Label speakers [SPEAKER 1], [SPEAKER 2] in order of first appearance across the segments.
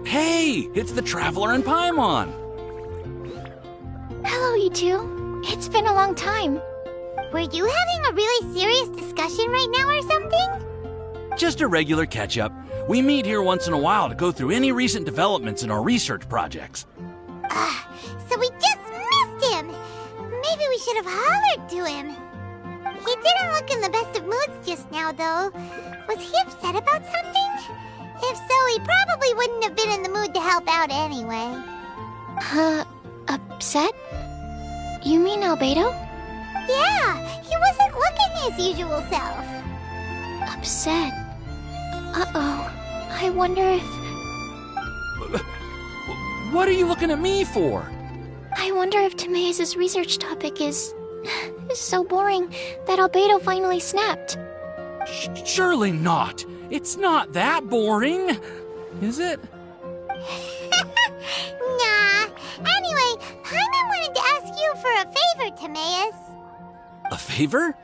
[SPEAKER 1] Hey, it's the Traveler and Paimon!
[SPEAKER 2] Hello, you two. It's been a long time.
[SPEAKER 3] Were you having a really serious discussion right now or something?
[SPEAKER 1] Just a regular catch-up. We meet here once in a while to go through any recent developments in our research projects.
[SPEAKER 3] So we just missed him! Maybe we should have hollered to him. He didn't look in the best of moods just now, though. Was he upset about something? If so, he probably wouldn't have been in the mood to help out anyway.
[SPEAKER 2] Upset? You mean Albedo?
[SPEAKER 3] Yeah, he wasn't looking his usual self.
[SPEAKER 2] Upset? Uh-oh. I wonder if...
[SPEAKER 1] What are you looking at me for?
[SPEAKER 2] I wonder if Timaeus' research topic is so boring that Albedo finally snapped.
[SPEAKER 1] Surely not. It's not that boring, is it?
[SPEAKER 3] Nah. Anyway, Paimon wanted to ask you for a favor, Timaeus.
[SPEAKER 1] A favor?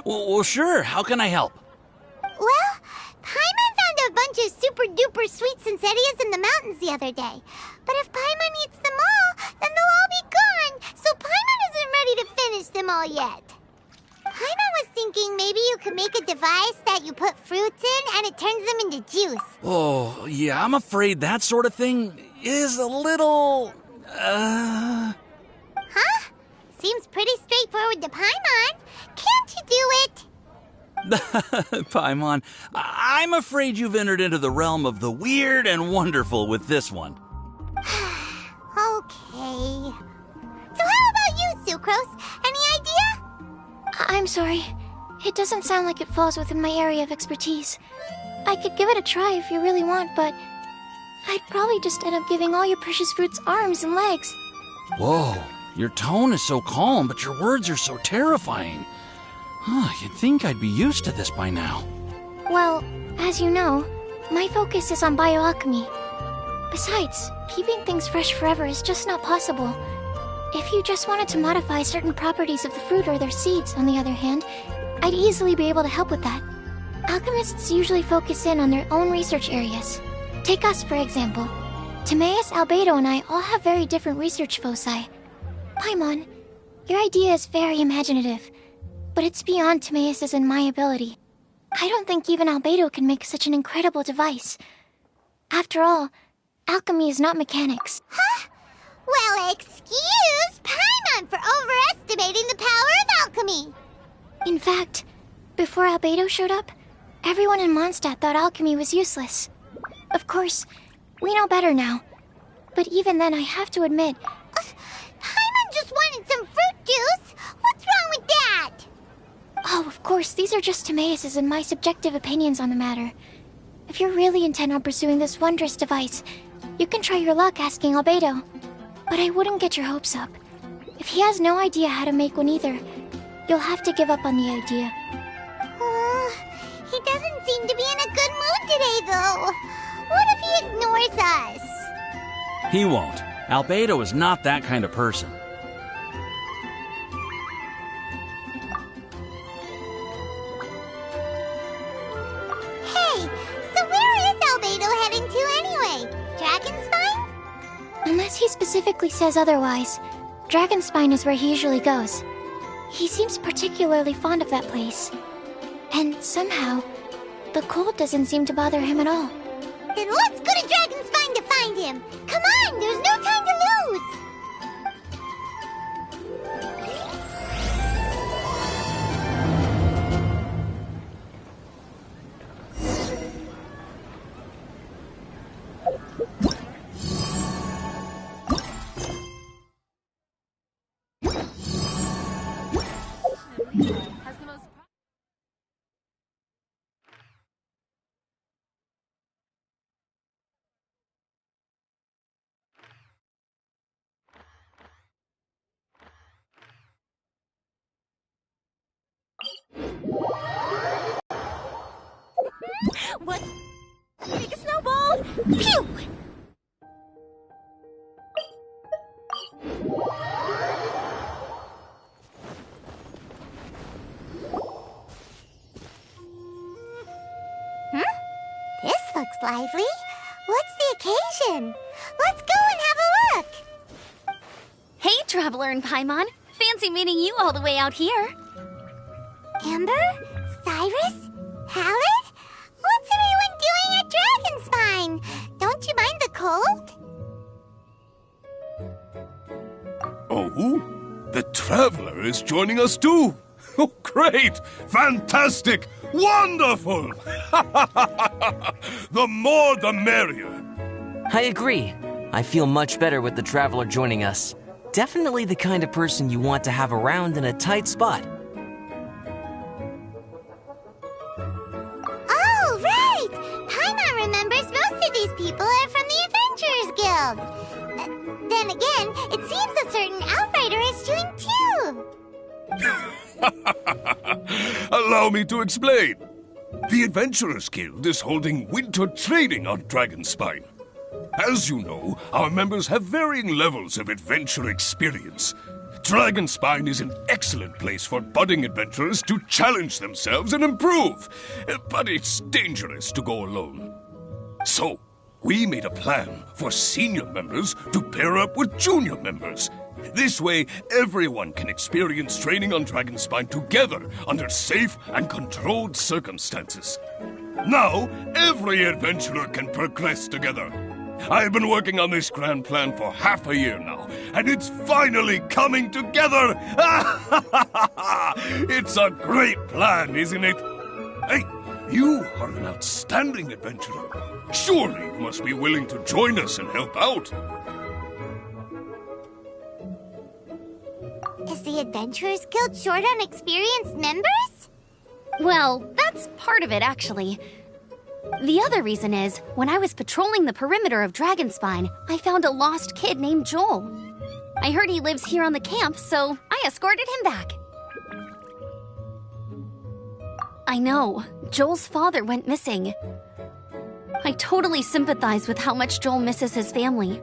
[SPEAKER 1] Well, sure. How can I help?
[SPEAKER 3] Well, Paimon found a bunch of super-duper sweet Sincerias in the mountains the other day. But if Paimon eats them all, then they'll all be gone, so Paimon isn't ready to finish them all yet. Paimon was thinking maybe you could make a device that you put fruits in and it turns them into juice.
[SPEAKER 1] Oh, yeah, I'm afraid that sort of thing is a little...
[SPEAKER 3] Huh? Seems pretty straightforward to Paimon. Can't you do it?
[SPEAKER 1] Paimon, I'm afraid you've entered into the realm of the weird and wonderful with this one.
[SPEAKER 3] Okay. So how about you, Sucrose? Any idea?
[SPEAKER 2] I'm sorry. It doesn't sound like it falls within my area of expertise. I could give it a try if you really want, but I'd probably just end up giving all your precious fruits arms and legs.
[SPEAKER 1] Whoa, your tone is so calm, but your words are so terrifying. You'd think I'd be used to this by now.
[SPEAKER 2] Well, as you know, my focus is on bioalchemy. Besides, keeping things fresh forever is just not possible. If you just wanted to modify certain properties of the fruit or their seeds, on the other hand, I'd easily be able to help with that. Alchemists usually focus in on their own research areas. Take us, for example. Timaeus, Albedo, and I all have very different research foci. Paimon, your idea is very imaginative, but it's beyond Timaeus' and my ability. I don't think even Albedo can make such an incredible device. After all, alchemy is not mechanics.
[SPEAKER 3] Huh? Well, excuse Paimon for overestimating the power of alchemy.
[SPEAKER 2] In fact, before Albedo showed up, everyone in Mondstadt thought alchemy was useless. Of course, we know better now. But even then, I have to admit...
[SPEAKER 3] Paimon just wanted some fruit juice. What's wrong with that?
[SPEAKER 2] Oh, of course, these are just Timaeus' and my subjective opinions on the matter. If you're really intent on pursuing this wondrous device, you can try your luck asking Albedo. But I wouldn't get your hopes up. If he has no idea how to make one either, you'll have to give up on the idea.
[SPEAKER 3] He doesn't seem to be in a good mood today, though. What if he ignores us?
[SPEAKER 1] He won't. Albedo is not that kind of person.
[SPEAKER 3] Hey, so where is Albedo heading to anyway? Dragonspine?
[SPEAKER 2] Unless he specifically says otherwise, Dragonspine is where he usually goes. He seems particularly fond of that place. And somehow, the cold doesn't seem to bother him at all.
[SPEAKER 3] Then let's go to Dragonspine to find him. Come on, there's no time to lose.
[SPEAKER 4] What? Make a snowball!
[SPEAKER 3] Pew! This looks lively. What's the occasion? Let's go and have a look.
[SPEAKER 5] Hey, Traveler and Paimon. Fancy meeting you all the way out here.
[SPEAKER 3] Amber? Cyrus? Halid? What's everyone doing at Dragonspine? Don't you mind the cold?
[SPEAKER 6] Oh, the Traveler is joining us too. Oh, great! Fantastic! Wonderful! The more the merrier.
[SPEAKER 7] I agree. I feel much better with the Traveler joining us. Definitely the kind of person you want to have around in a tight spot.
[SPEAKER 3] Oh, right! Paimon remembers most of these people are from the Adventurers Guild. Then again, it seems a certain Outrider is doing too.
[SPEAKER 6] Allow me to explain. The Adventurers Guild is holding winter training on Dragonspine. As you know, our members have varying levels of adventure experience. Dragonspine is an excellent place for budding adventurers to challenge themselves and improve, but it's dangerous to go alone. So, we made a plan for senior members to pair up with junior members. This way, everyone can experience training on Dragonspine together under safe and controlled circumstances. Now, every adventurer can progress together. I've been working on this grand plan for half a year now, and it's finally coming together! It's a great plan, isn't it? Hey, you are an outstanding adventurer. Surely you must be willing to join us and help out.
[SPEAKER 3] Is the Adventurers Guild short on experienced members?
[SPEAKER 5] Well, that's part of it, actually. The other reason is, when I was patrolling the perimeter of Dragonspine, I found a lost kid named Joel. I heard he lives here on the camp, so I escorted him back. I know, Joel's father went missing. I totally sympathize with how much Joel misses his family.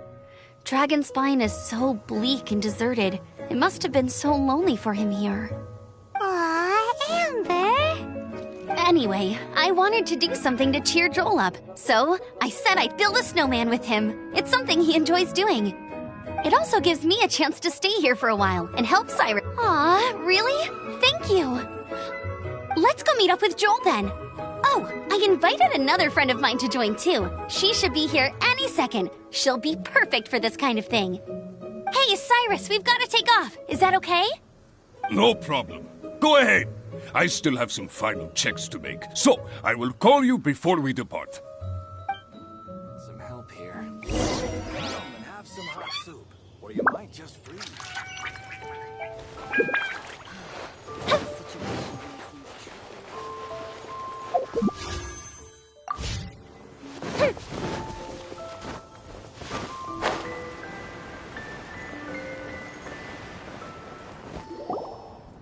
[SPEAKER 5] Dragonspine is so bleak and deserted. It must have been so lonely for him here.
[SPEAKER 3] Aw, Amber.
[SPEAKER 5] Anyway, I wanted to do something to cheer Joel up, so I said I'd build a snowman with him. It's something he enjoys doing. It also gives me a chance to stay here for a while and help Cyrus. Aw, really? Thank you. Let's go meet up with Joel then. Oh, I invited another friend of mine to join too. She should be here any second. She'll be perfect for this kind of thing. Hey, Cyrus, we've got to take off. Is that okay?
[SPEAKER 6] No problem. Go ahead. I still have some final checks to make, so I will call you before we depart.
[SPEAKER 8] Some help here. Come and have some hot soup, or you might just freeze.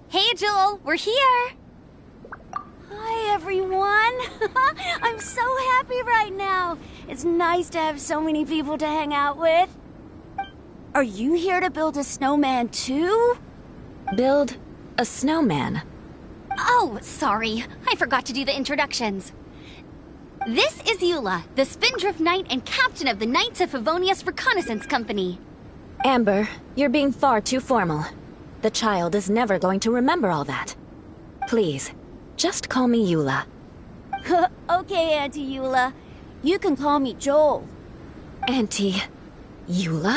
[SPEAKER 5] Hey, Joel, we're here.
[SPEAKER 4] Hi, everyone. I'm so happy right now. It's nice to have so many people to hang out with. Are you here to build a snowman too?
[SPEAKER 9] Build a snowman?
[SPEAKER 5] Oh, sorry. I forgot to do the introductions. This is Eula, the Spindrift Knight and captain of the Knights of Favonius Reconnaissance Company.
[SPEAKER 9] Amber, you're being far too formal. The child is never going to remember all that. Please, just call me Eula.
[SPEAKER 4] Okay, Auntie Eula. You can call me Joel.
[SPEAKER 9] Auntie Eula?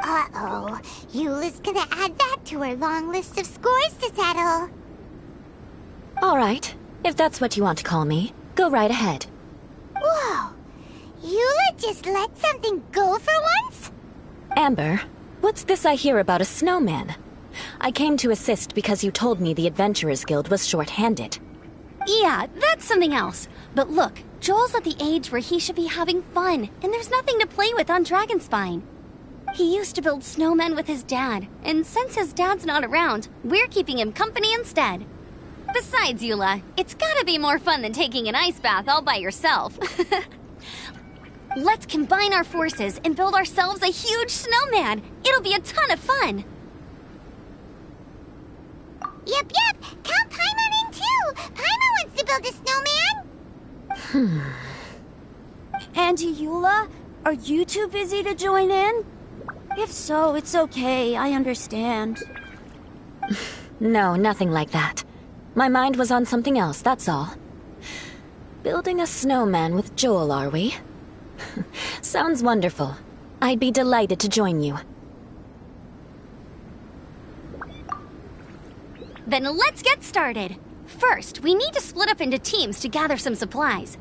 [SPEAKER 3] Uh-oh. Eula's gonna add that to her long list of scores to settle.
[SPEAKER 9] All right, if that's what you want to call me, go right ahead.
[SPEAKER 3] Whoa. Eula just let something go for once?
[SPEAKER 9] Amber, what's this I hear about a snowman? I came to assist because you told me the Adventurers Guild was short-handed.
[SPEAKER 5] Yeah, that's something else. But look, Joel's at the age where he should be having fun, and there's nothing to play with on Dragonspine. He used to build snowmen with his dad, and since his dad's not around, we're keeping him company instead. Besides, Eula, it's gotta be more fun than taking an ice bath all by yourself. Let's combine our forces and build ourselves a huge snowman. It'll be a ton of fun.
[SPEAKER 3] Yep. Count Paimon in too. Paimon wants to build a snowman.
[SPEAKER 4] Auntie Eula, are you too busy to join in? If so, it's okay. I understand.
[SPEAKER 9] No, nothing like that. My mind was on something else, that's all. Building a snowman with Joel, are we? Sounds wonderful. I'd be delighted to join you.
[SPEAKER 5] Then let's get started. First, we need to split up into teams to gather some supplies.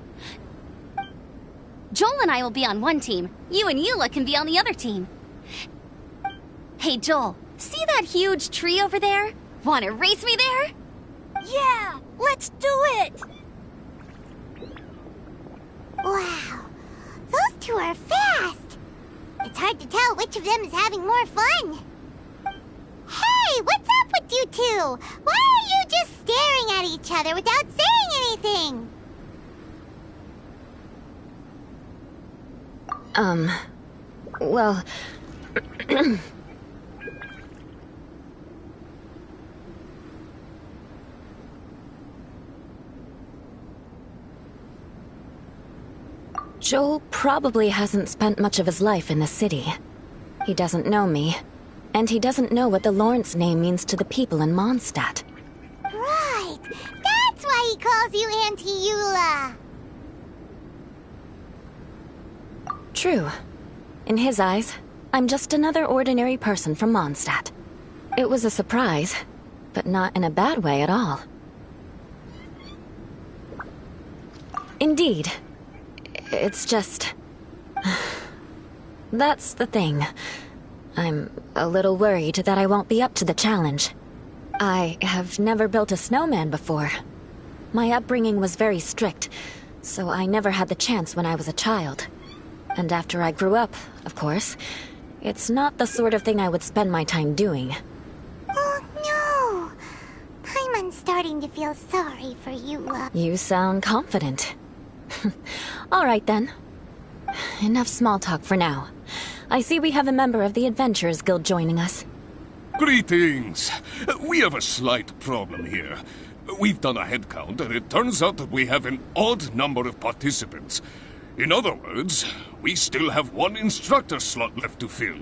[SPEAKER 5] Joel and I will be on one team. You and Eula can be on the other team. Hey, Joel, see that huge tree over there? Want to race me there?
[SPEAKER 4] Yeah, let's do it!
[SPEAKER 3] Wow, those two are fast. It's hard to tell which of them is having more fun. Hey, what's up with you two? Why are you just staring at each other without saying anything?
[SPEAKER 9] Well... Joel probably hasn't spent much of his life in the city. He doesn't know me, and he doesn't know what the Lawrence name means to the people in Mondstadt.
[SPEAKER 3] Right, that's why he calls you Auntie Eula.
[SPEAKER 9] True. In his eyes, I'm just another ordinary person from Mondstadt. It was a surprise, but not in a bad way at all. Indeed. It's just... That's the thing. I'm a little worried that I won't be up to the challenge. I have never built a snowman before. My upbringing was very strict, so I never had the chance when I was a child. And after I grew up, of course, it's not the sort of thing I would spend my time doing.
[SPEAKER 3] Oh no! Paimon's starting to feel sorry for Eula.
[SPEAKER 9] You sound confident. All right then. Enough small talk for now. I see we have a member of the Adventurers Guild joining us.
[SPEAKER 6] Greetings. We have a slight problem here. We've done a head count, and it turns out that we have an odd number of participants. In other words, we still have one instructor slot left to fill.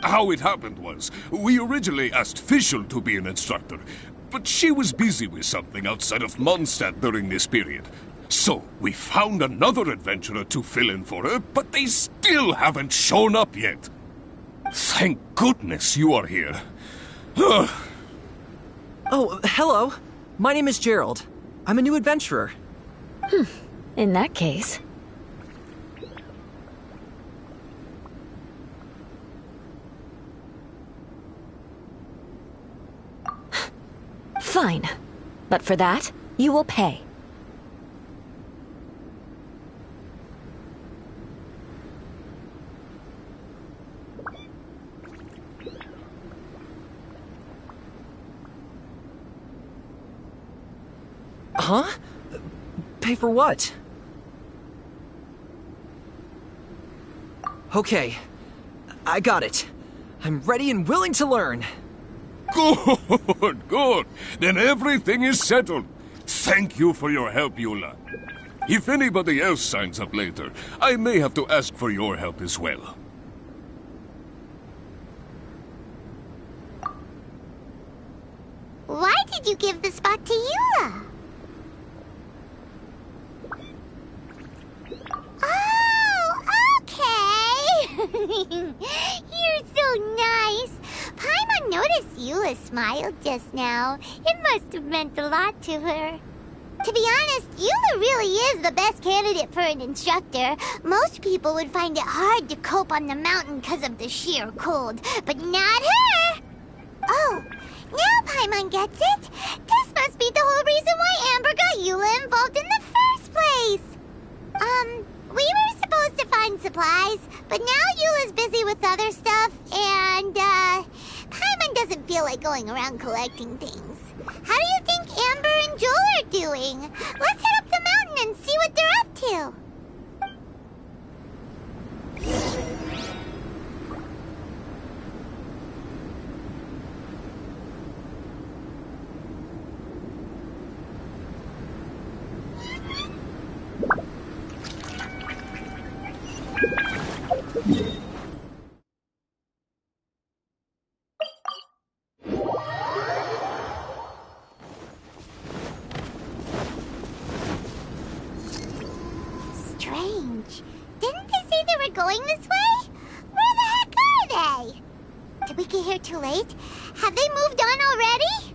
[SPEAKER 6] How it happened was, we originally asked Fischl to be an instructor, but she was busy with something outside of Mondstadt during this period. So, we found another adventurer to fill in for her, but they still haven't shown up yet. Thank goodness you are here.
[SPEAKER 10] Oh, hello. My name is Gerald. I'm a new adventurer.
[SPEAKER 9] In that case... Fine. But for that, you will pay.
[SPEAKER 10] Huh? Pay for what? Okay. I got it. I'm ready and willing to learn.
[SPEAKER 6] Good. Then everything is settled. Thank you for your help, Eula. If anybody else signs up later, I may have to ask for your help as well.
[SPEAKER 3] Why did you give the spot to Eula? Oh, okay. You're so nice. Paimon noticed Eula smiled just now. It must have meant a lot to her. To be honest, Eula really is the best candidate for an instructor. Most people would find it hard to cope on the mountain because of the sheer cold, but not her! Oh, now Paimon gets it. This must be the whole reason why Amber got Eula involved in the first place. We were supposed to find supplies, but now Eula's busy with other stuff, and, Paimon doesn't feel feel like going around collecting things. How do you think Amber and Joel are doing? Let's head up the mountain and see what they're up to. Strange. Didn't they say they were going this way? Where the heck are they? Did we get here too late? Have they moved on already?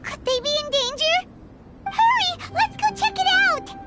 [SPEAKER 3] Could they be in danger? Hurry! Let's go check it out!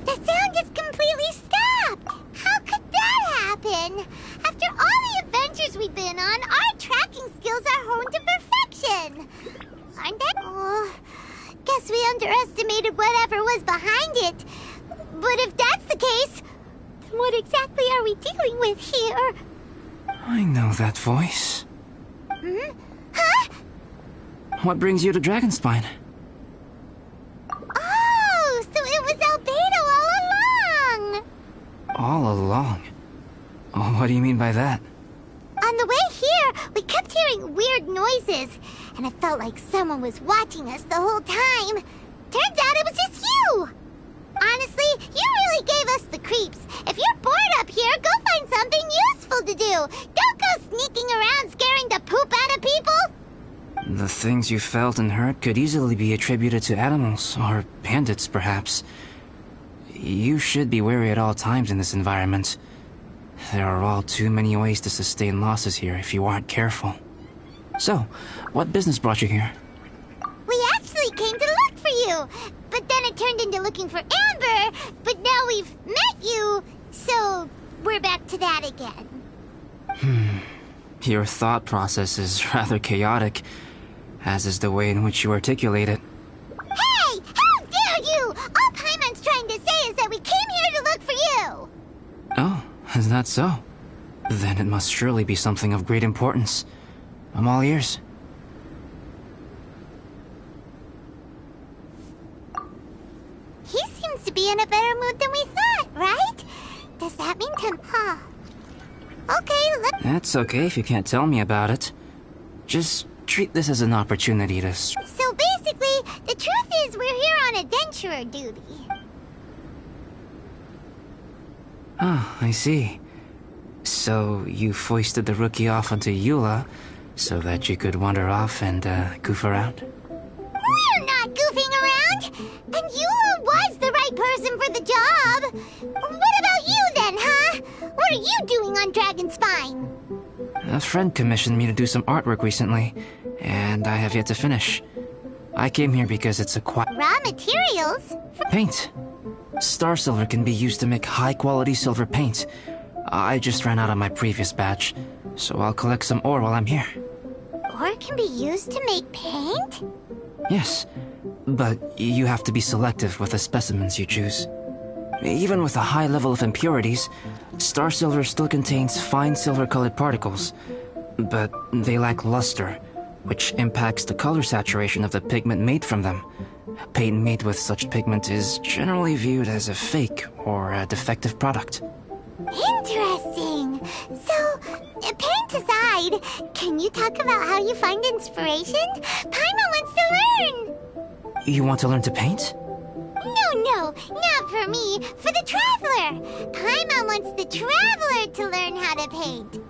[SPEAKER 3] The sound just completely stopped! How could that happen? After all the adventures we've been on, our tracking skills are honed to perfection! Aren't they? Oh, guess we underestimated whatever was behind it. But if that's the case, then what exactly are we dealing with here?
[SPEAKER 10] I know that voice.
[SPEAKER 3] Hmm? Huh?
[SPEAKER 10] What brings you to Dragonspine?
[SPEAKER 3] Oh, so it was Albedo all along!
[SPEAKER 10] All along? Oh, what do you mean by that?
[SPEAKER 3] On the way here, we kept hearing weird noises, and it felt like someone was watching us the whole time. Turns out it was just you! Honestly, you really gave us the creeps. If you're bored up here, go find something useful to do. Don't go sneaking around scaring the poop out of people.
[SPEAKER 10] The things you felt and heard could easily be attributed to animals, or bandits, perhaps. You should be wary at all times in this environment. There are all too many ways to sustain losses here if you aren't careful. So, what business brought you here?
[SPEAKER 3] We actually came to look for you, but then it turned into looking for Amber, but now we've met you, so we're back to that again.
[SPEAKER 10] Your thought process is rather chaotic, as is the way in which you articulate it.
[SPEAKER 3] Hey! How dare you! All Paimon's trying to say is that we came here to look for you!
[SPEAKER 10] Oh, is that so? Then it must surely be something of great importance. I'm all ears.
[SPEAKER 3] He seems to be in a better mood than we thought, right? Does that mean Okay,
[SPEAKER 10] That's okay if you can't tell me about it. Just treat this as an opportunity to...
[SPEAKER 3] So basically, the truth is we're here on adventurer duty.
[SPEAKER 10] Ah, I see. So you foisted the rookie off onto Eula so that you could wander off and goof around?
[SPEAKER 3] We're not goofing around! And Eula was the right person for the job! What about you then, huh? What are you doing on Dragonspine?
[SPEAKER 10] A friend commissioned me to do some artwork recently, and I have yet to finish. I came here because it's a
[SPEAKER 3] Raw materials?
[SPEAKER 10] paint. Star silver can be used to make high-quality silver paint. I just ran out of my previous batch, so I'll collect some ore while I'm here.
[SPEAKER 3] Ore can be used to make paint?
[SPEAKER 10] Yes, but you have to be selective with the specimens you choose. Even with a high level of impurities, star silver still contains fine silver-colored particles, but they lack luster, which impacts the color saturation of the pigment made from them. Paint made with such pigment is generally viewed as a fake or a defective product.
[SPEAKER 3] Interesting. So, paint aside, can you talk about how you find inspiration? Paimon wants to learn!
[SPEAKER 10] You want to learn to paint?
[SPEAKER 3] No, not for me. For the Traveler. Paimon wants the Traveler to learn how to paint.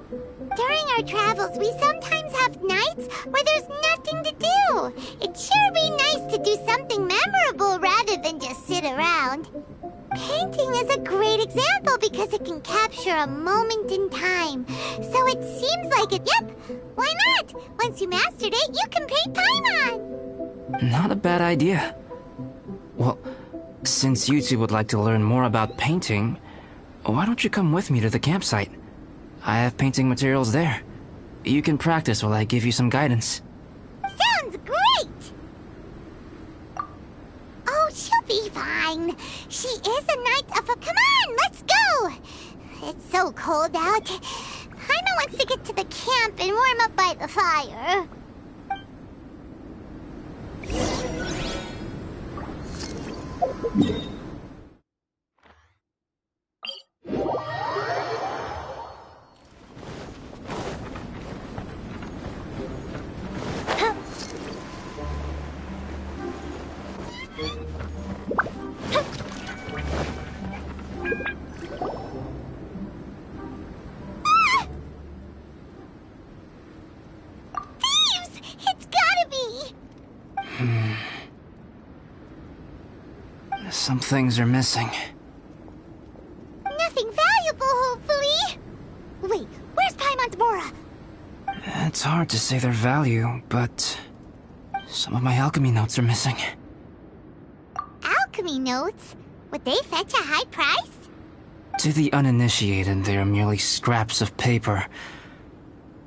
[SPEAKER 3] During our travels, we sometimes have nights where there's nothing to do. It'd sure be nice to do something memorable rather than just sit around. Painting is a great example because it can capture a moment in time. So it seems like it. Yep, why not? Once you mastered it, you can paint Paimon.
[SPEAKER 10] Not a bad idea. Well, since you two would like to learn more about painting, why don't you come with me to the campsite? I have painting materials there. You can practice while I give you some guidance.
[SPEAKER 3] Sounds great! Oh, she'll be fine. She is a knight of a... Come on, let's go! It's so cold out. Paimon wants to get to the camp and warm up by the fire.
[SPEAKER 10] Some things are missing.
[SPEAKER 3] Nothing valuable, hopefully. Wait, where's Paimon's Bora?
[SPEAKER 10] It's hard to say their value, but some of my alchemy notes are missing.
[SPEAKER 3] Alchemy notes? Would they fetch a high price?
[SPEAKER 10] To the uninitiated, they are merely scraps of paper.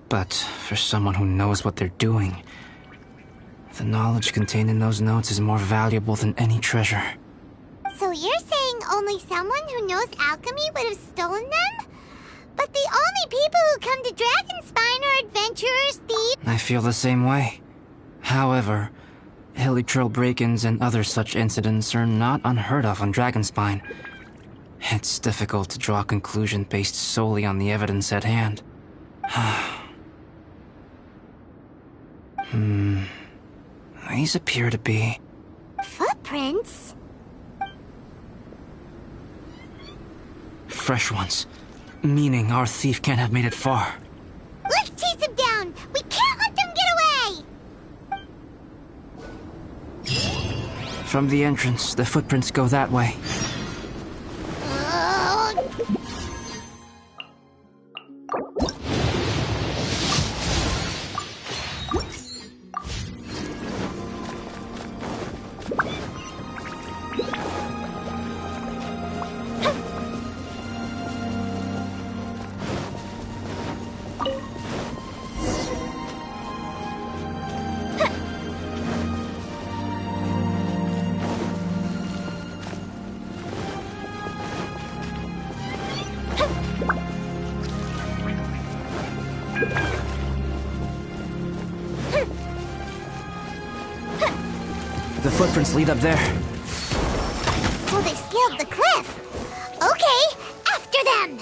[SPEAKER 10] But for someone who knows what they're doing, the knowledge contained in those notes is more valuable than any treasure.
[SPEAKER 3] So you're saying only someone who knows alchemy would have stolen them? But the only people who come to Dragonspine are adventurers, thieves...
[SPEAKER 10] I feel the same way. However, Hilichurl break-ins and other such incidents are not unheard of on Dragonspine. It's difficult to draw a conclusion based solely on the evidence at hand. These appear to be...
[SPEAKER 3] Footprints?
[SPEAKER 10] fresh ones. Meaning our thief can't have made it far.
[SPEAKER 3] Let's chase him down! We can't let them get away!
[SPEAKER 10] From the entrance, the footprints go that way. The footprints lead up there.
[SPEAKER 3] So they scaled the cliff. Okay, after them!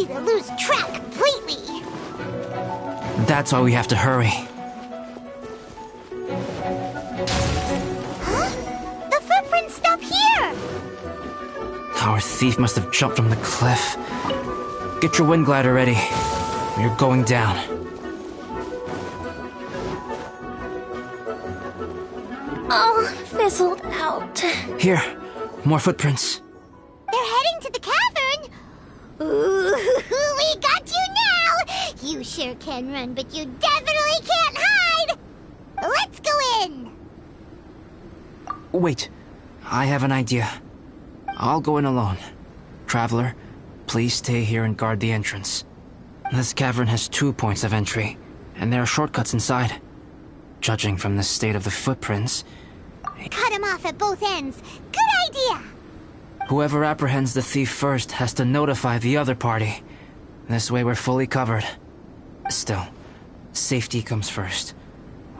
[SPEAKER 3] easy to lose track completely.
[SPEAKER 10] That's why we have to hurry.
[SPEAKER 3] Huh? The footprints stop here!
[SPEAKER 10] Our thief must have jumped from the cliff. Get your wind glider ready. We're going down.
[SPEAKER 2] Oh, fizzled out.
[SPEAKER 10] Here, more footprints.
[SPEAKER 3] They're heading to the cavern! Ooh, we got you now! You sure can run, but you definitely can't hide! Let's go in!
[SPEAKER 10] Wait, I have an idea. I'll go in alone. Traveler, please stay here and guard the entrance. This cavern has 2 points of entry, and there are shortcuts inside. Judging from the state of the footprints...
[SPEAKER 3] Cut him off at both ends. Good idea!
[SPEAKER 10] Whoever apprehends the thief first has to notify the other party. This way we're fully covered. Still, safety comes first.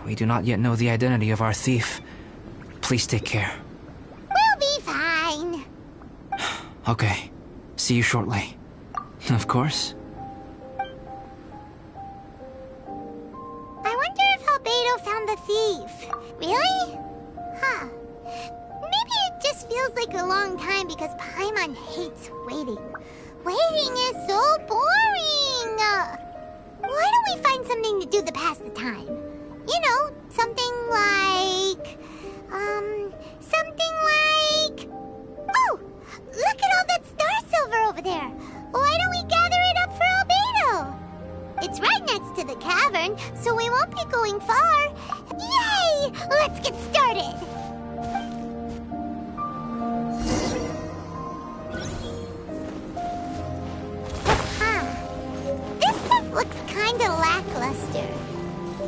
[SPEAKER 10] We do not yet know the identity of our thief. Please take care.
[SPEAKER 3] We'll be fine.
[SPEAKER 10] Okay. See you shortly. Of course.
[SPEAKER 3] I wonder if Albedo found the thief. Really? Huh. Maybe it just feels like a long time because Paimon hates waiting. Waiting is so boring! Why don't we find something to do to pass the time? You know, something like... Oh! Look at all that star silver over there! Why don't we gather it up for Albedo? It's right next to the cavern, so we won't be going far. Yay! Let's get started! This stuff looks kinda lackluster.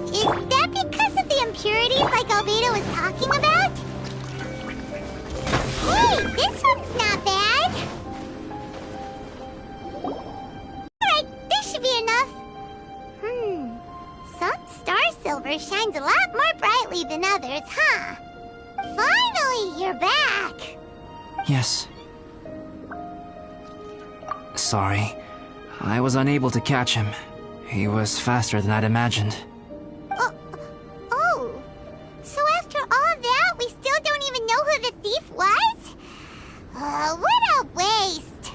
[SPEAKER 3] Is that because of the impurities like Albedo was talking about? Hey, this one's not bad! Alright, this should be enough. Some star silver shines a lot more brightly than others, huh? Finally, you're back!
[SPEAKER 10] Yes. Sorry. I was unable to catch him. He was faster than I'd imagined.
[SPEAKER 3] Oh. So after all that, we still don't even know who the thief was? What a waste!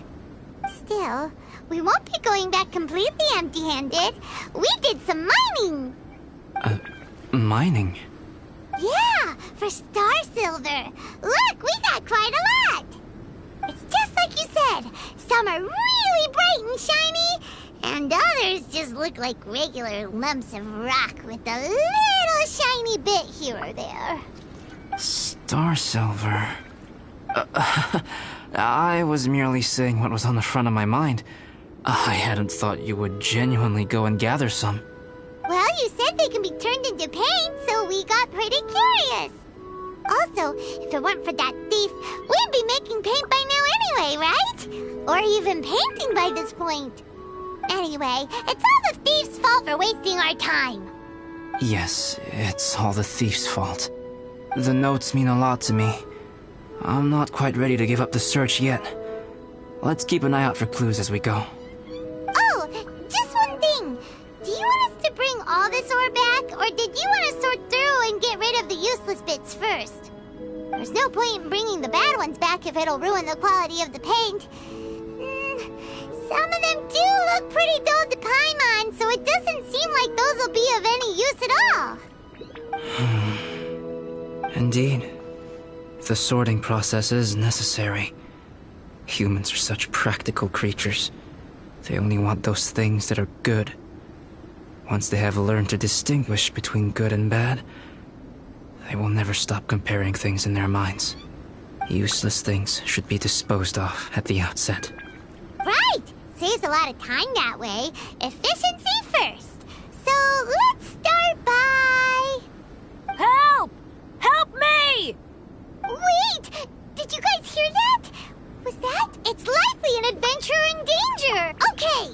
[SPEAKER 3] Still, we won't be going back completely empty-handed. We did some mining!
[SPEAKER 10] Mining?
[SPEAKER 3] Yeah, for star silver. Look, we got quite a lot! It's just like you said. Some are really bright and shiny, and others just look like regular lumps of rock with a little shiny bit here or there.
[SPEAKER 10] Star silver... I was merely saying what was on the front of my mind. I hadn't thought you would genuinely go and gather some.
[SPEAKER 3] Well, you said they can be turned into paint, so we got pretty curious. Also, if it weren't for that thief, we'd be making paint by now anyway, right? Or even painting by this point. Anyway, it's all the thief's fault for wasting our time.
[SPEAKER 10] Yes, it's all the thief's fault. The notes mean a lot to me. I'm not quite ready to give up the search yet. Let's keep an eye out for clues as we go.
[SPEAKER 3] Oh, just one thing. Do you want us to bring all this ore back, or did you want to sort through and get rid of the useless bits first? There's no point in bringing the bad ones back if it'll ruin the quality of the paint. Some of them do look pretty dull to Paimon, so it doesn't seem like those will be of any use at all.
[SPEAKER 10] Indeed. The sorting process is necessary. Humans are such practical creatures. They only want those things that are good. Once they have learned to distinguish between good and bad, they will never stop comparing things in their minds. Useless things should be disposed of at the outset.
[SPEAKER 3] Right! Saves a lot of time that way. Efficiency first. So let's start by...
[SPEAKER 4] Help! Help me!
[SPEAKER 3] Wait! Did you guys hear that? Was that? It's likely an adventurer in danger! Okay!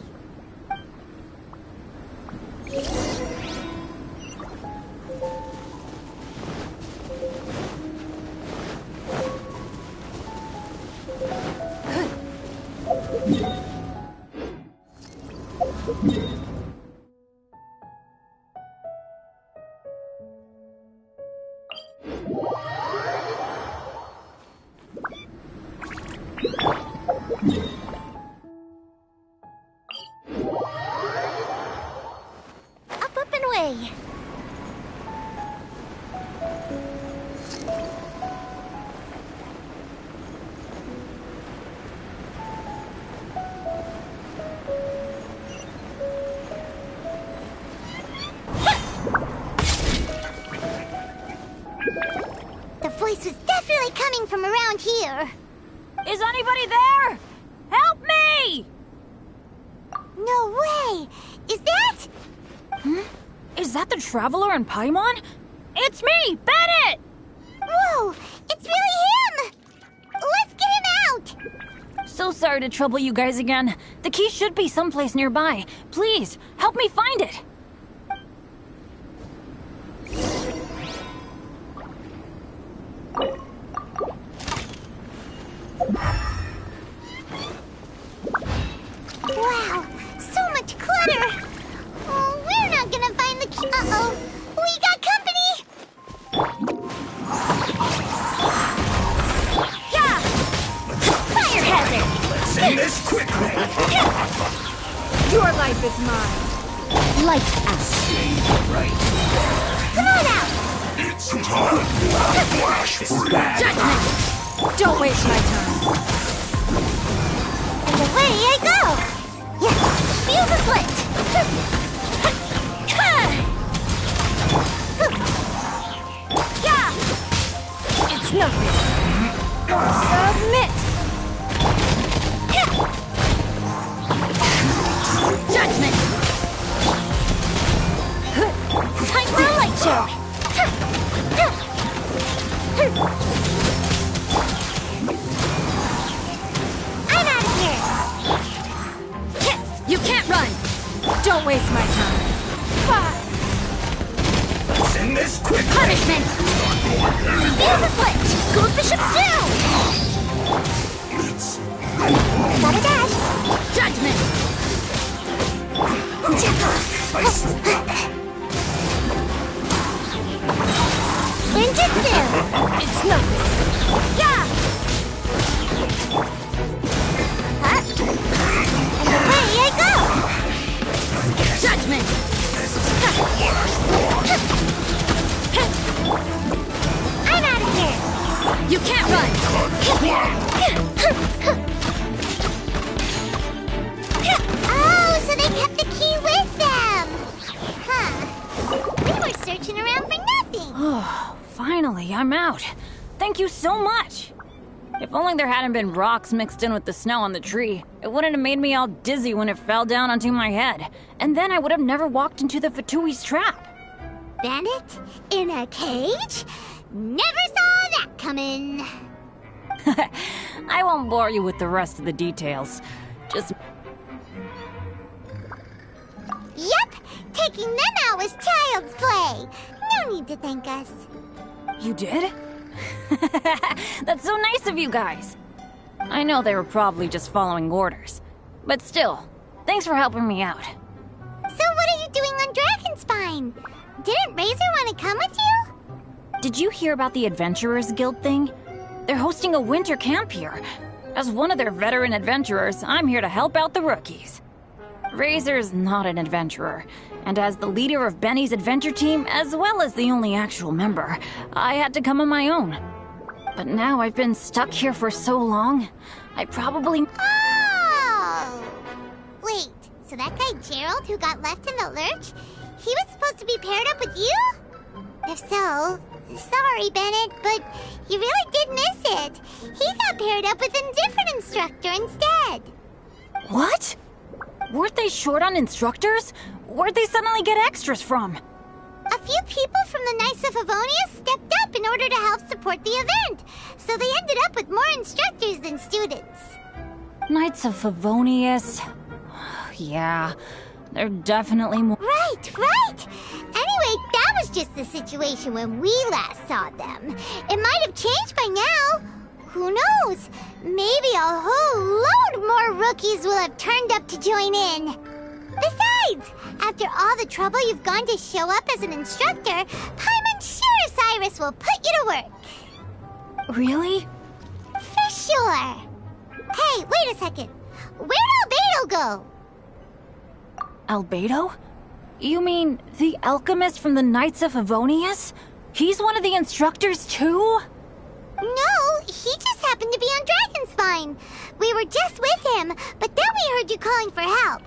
[SPEAKER 3] really coming from around here.
[SPEAKER 4] Is anybody there? Help me!
[SPEAKER 3] No way! Is that?
[SPEAKER 4] Is that the Traveler and Paimon? It's me, Bennett!
[SPEAKER 3] Whoa! It's really him! Let's get him out!
[SPEAKER 4] So sorry to trouble you guys again. The key should be someplace nearby. Please, help me find it.
[SPEAKER 3] Wow, so much clutter! Oh, we're not gonna find the key. Uh-oh, we got company!
[SPEAKER 4] Yeah! Fire hazard!
[SPEAKER 6] Let's end this quickly!
[SPEAKER 4] Your life is mine.
[SPEAKER 5] Lights out.
[SPEAKER 6] Right.
[SPEAKER 3] Come on out!
[SPEAKER 6] It's time to flash free!
[SPEAKER 4] Judgment! Don't waste my time.
[SPEAKER 3] And away I go! Yeah, fuse is lit!
[SPEAKER 4] Yeah! It's nothing. Submit! Judgment!
[SPEAKER 3] Time for a light show! I'm out of here!
[SPEAKER 4] You can't run! Don't waste my time.
[SPEAKER 6] Let's end this quickly!
[SPEAKER 4] Punishment!
[SPEAKER 3] Fuse is lit! Goes the ship down! Got a dash!
[SPEAKER 4] Judgment!
[SPEAKER 3] Ninjutsu!
[SPEAKER 4] It's nothing.
[SPEAKER 3] Yeah! And away I go!
[SPEAKER 4] Judgment!
[SPEAKER 3] I'm out of here!
[SPEAKER 4] You can't run!
[SPEAKER 3] Oh, so they kept the key with them! Huh. We were searching around for nothing!
[SPEAKER 4] Oh, finally, I'm out. Thank you so much. If only there hadn't been rocks mixed in with the snow on the tree, it wouldn't have made me all dizzy when it fell down onto my head. And then I would have never walked into the Fatui's trap.
[SPEAKER 3] Bandit? In a cage? Never saw that coming!
[SPEAKER 4] I won't bore you with the rest of the details. Just...
[SPEAKER 3] Yep! Taking them out was child's play! No need to thank us.
[SPEAKER 4] You did? That's so nice of you guys. I know they were probably just following orders. But still, thanks for helping me out.
[SPEAKER 3] So what are you doing on Dragonspine? Didn't Razor want to come with you?
[SPEAKER 4] Did you hear about the Adventurers Guild thing? They're hosting a winter camp here. As one of their veteran adventurers, I'm here to help out the rookies. Razor's not an adventurer, and as the leader of Benny's adventure team, as well as the only actual member, I had to come on my own. But now I've been stuck here for so long, I probably...
[SPEAKER 3] Oh! Wait, so that guy Gerald who got left in the lurch, he was supposed to be paired up with you? If so, sorry, Bennett, but you really did miss it. He got paired up with a different instructor instead.
[SPEAKER 4] What? Weren't they short on instructors? Where'd they suddenly get extras from?
[SPEAKER 3] A few people from the Knights of Favonius stepped up in order to help support the event, so they ended up with more instructors than students.
[SPEAKER 4] Knights of Favonius... Yeah, they're definitely more...
[SPEAKER 3] Right! Anyway, that was just the situation when we last saw them. It might have changed by now. Who knows? Maybe a whole load more rookies will have turned up to join in. Besides, after all the trouble you've gone to show up as an instructor, Paimon's sure Cyrus will put you to work.
[SPEAKER 4] Really?
[SPEAKER 3] For sure. Hey, wait a second. Where'd Albedo go?
[SPEAKER 4] Albedo? You mean the alchemist from the Knights of Favonius? He's one of the instructors too?
[SPEAKER 3] No, he just happened to be on Dragonspine. We were just with him, but then we heard you calling for help.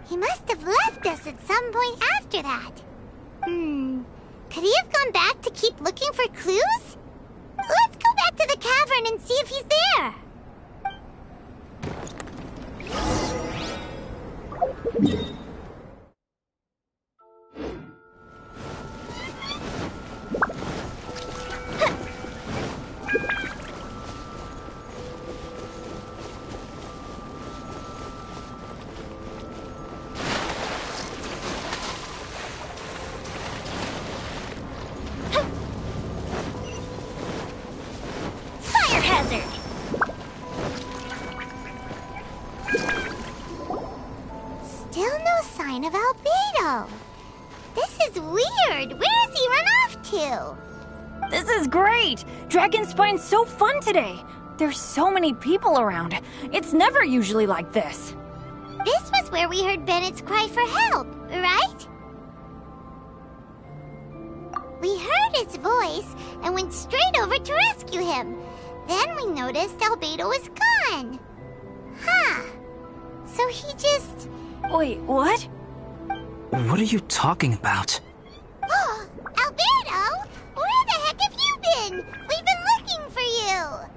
[SPEAKER 3] He must have left us at some point after that. Could he have gone back to keep looking for clues? Let's go back back to the cavern and see if he's there. Fire hazard! Still no sign of Albedo. This is weird. Where has he run off to?
[SPEAKER 4] This is great! Dragonspine's so fun today! There's so many people around. It's never usually like this.
[SPEAKER 3] This was where we heard Bennett's cry for help, right? We heard his voice and went straight over to rescue him. Then we noticed Albedo was gone. Huh. So he just...
[SPEAKER 4] Wait, what?
[SPEAKER 10] What are you talking about?
[SPEAKER 3] Oh, Albedo! Where the heck have you been? We've been looking for you!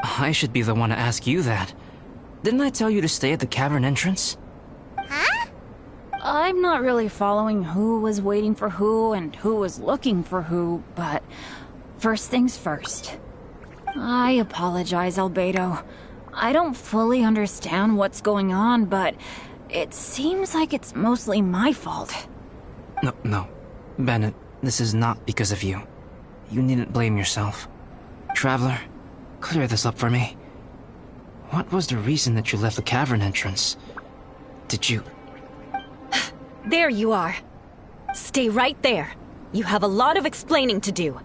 [SPEAKER 10] I should be the one to ask you that. Didn't I tell you to stay at the cavern entrance?
[SPEAKER 3] Huh?
[SPEAKER 4] I'm not really following who was waiting for who and who was looking for who, but first things first. I apologize, Albedo. I don't fully understand what's going on, but it seems like it's mostly my fault.
[SPEAKER 10] No. Bennett, this is not because of you. You needn't blame yourself. Traveler, clear this up for me. What was the reason that you left the cavern entrance? Did you...
[SPEAKER 9] There you are. Stay right there. You have a lot of explaining to do.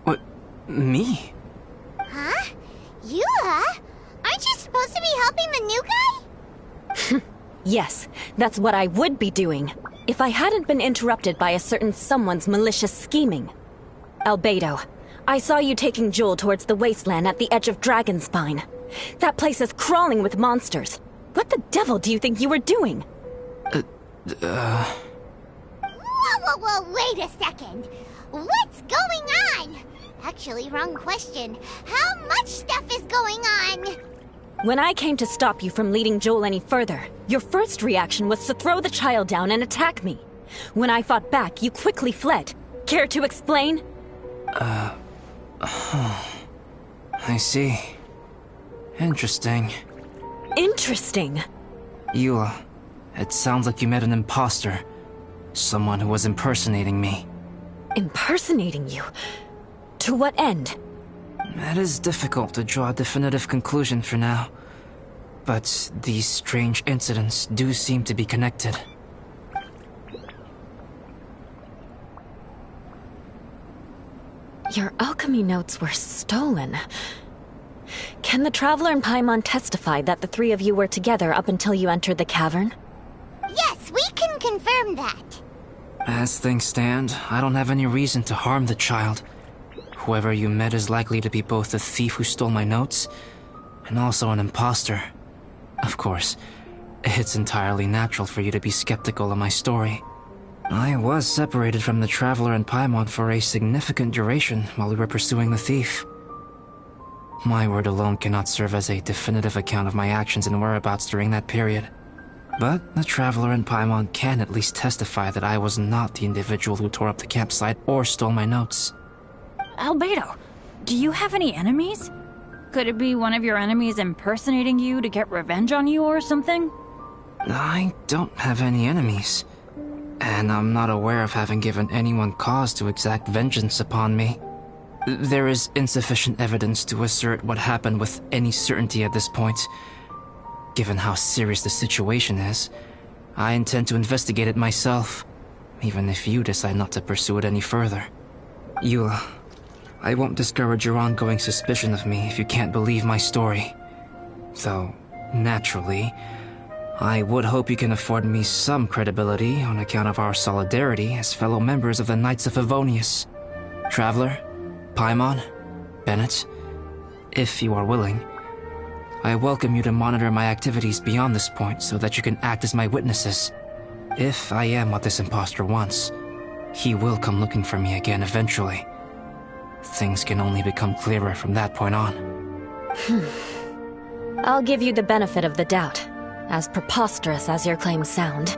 [SPEAKER 10] What? Me?
[SPEAKER 3] Huh? You, huh? Aren't you supposed to be helping the new guy?
[SPEAKER 9] Yes, that's what I would be doing, if I hadn't been interrupted by a certain someone's malicious scheming. Albedo, I saw you taking Joel towards the wasteland at the edge of Dragonspine. That place is crawling with monsters. What the devil do you think you were doing?
[SPEAKER 3] Whoa, wait a second. What's going on? Actually, wrong question. How much stuff is going on?
[SPEAKER 9] When I came to stop you from leading Joel any further, your first reaction was to throw the child down and attack me. When I fought back, you quickly fled. Care to explain?
[SPEAKER 10] I see. Interesting.
[SPEAKER 9] Interesting.
[SPEAKER 10] Eula, it sounds like you met an imposter. Someone who was impersonating me.
[SPEAKER 9] Impersonating you? To what end?
[SPEAKER 10] It is difficult to draw a definitive conclusion for now. But these strange incidents do seem to be connected.
[SPEAKER 9] Your alchemy notes were stolen. Can the Traveler and Paimon testify that the three of you were together up until you entered the cavern?
[SPEAKER 3] Yes, we can confirm that.
[SPEAKER 10] As things stand, I don't have any reason to harm the child. Whoever you met is likely to be both the thief who stole my notes and also an imposter. Of course, it's entirely natural for you to be skeptical of my story. I was separated from the Traveler and Paimon for a significant duration while we were pursuing the thief. My word alone cannot serve as a definitive account of my actions and whereabouts during that period. But the Traveler and Paimon can at least testify that I was not the individual who tore up the campsite or stole my notes.
[SPEAKER 4] Albedo, do you have any enemies? Could it be one of your enemies impersonating you to get revenge on you or something?
[SPEAKER 10] I don't have any enemies. And I'm not aware of having given anyone cause to exact vengeance upon me. There is insufficient evidence to assert what happened with any certainty at this point. Given how serious the situation is, I intend to investigate it myself, even if you decide not to pursue it any further. Eula, I won't discourage your ongoing suspicion of me if you can't believe my story. Though, naturally, I would hope you can afford me some credibility on account of our solidarity as fellow members of the Knights of Favonius. Traveler, Paimon, Bennett, if you are willing, I welcome you to monitor my activities beyond this point so that you can act as my witnesses. If I am what this imposter wants, he will come looking for me again eventually. things can only become clearer from that point on.
[SPEAKER 9] I'll give you the benefit of the doubt, as preposterous as your claims sound.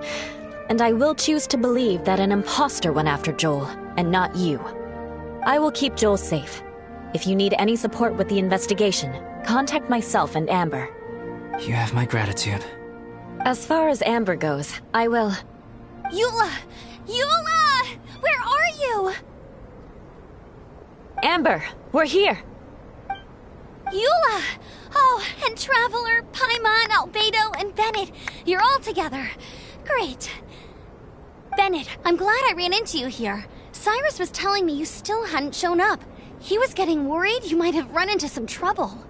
[SPEAKER 9] And I will choose to believe that an imposter went after Joel, and not you. I will keep Joel safe. If you need any support with the investigation, contact myself and Amber.
[SPEAKER 10] You have my gratitude.
[SPEAKER 9] As far as Amber goes, I will...
[SPEAKER 5] Eula! Eula! Where are you?
[SPEAKER 9] Amber, we're here!
[SPEAKER 5] Eula! Oh, and Traveler, Paimon, Albedo, and Bennett. You're all together. Great. Bennett, I'm glad I ran into you here. Cyrus was telling me you still hadn't shown up. He was getting worried you might have run into some trouble.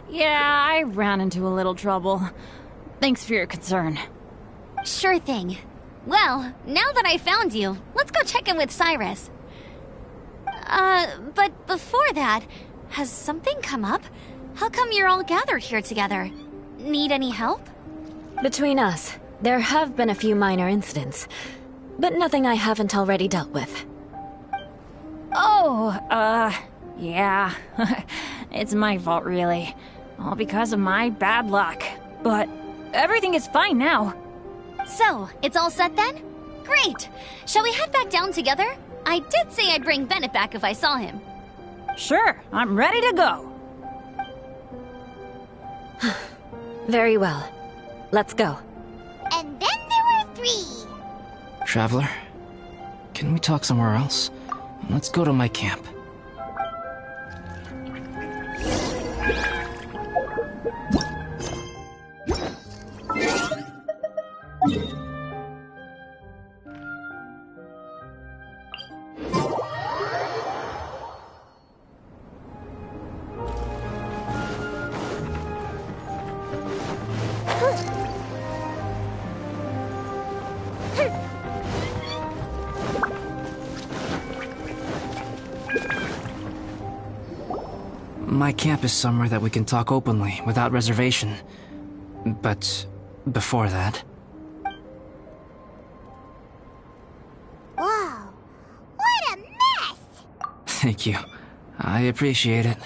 [SPEAKER 4] Yeah, I ran into a little trouble. Thanks for your concern.
[SPEAKER 5] Sure thing. Well, now that I found you, let's go check in with Cyrus. But before that, has something come up? How come you're all gathered here together? Need any help?
[SPEAKER 9] Between us, there have been a few minor incidents, but nothing I haven't already dealt with.
[SPEAKER 4] Oh, yeah. It's my fault, really. All because of my bad luck. But everything is fine now.
[SPEAKER 5] So, it's all set then? Great! Shall we head back down together? I did say I'd bring Bennett back if I saw him.
[SPEAKER 4] Sure, I'm ready to go.
[SPEAKER 9] Very well. Let's go.
[SPEAKER 3] And then there were 3.
[SPEAKER 10] Traveler, can we talk somewhere else? Let's go to my camp. My camp is somewhere that we can talk openly, without reservation. But before that...
[SPEAKER 3] Whoa! What a mess!
[SPEAKER 10] Thank you. I appreciate it.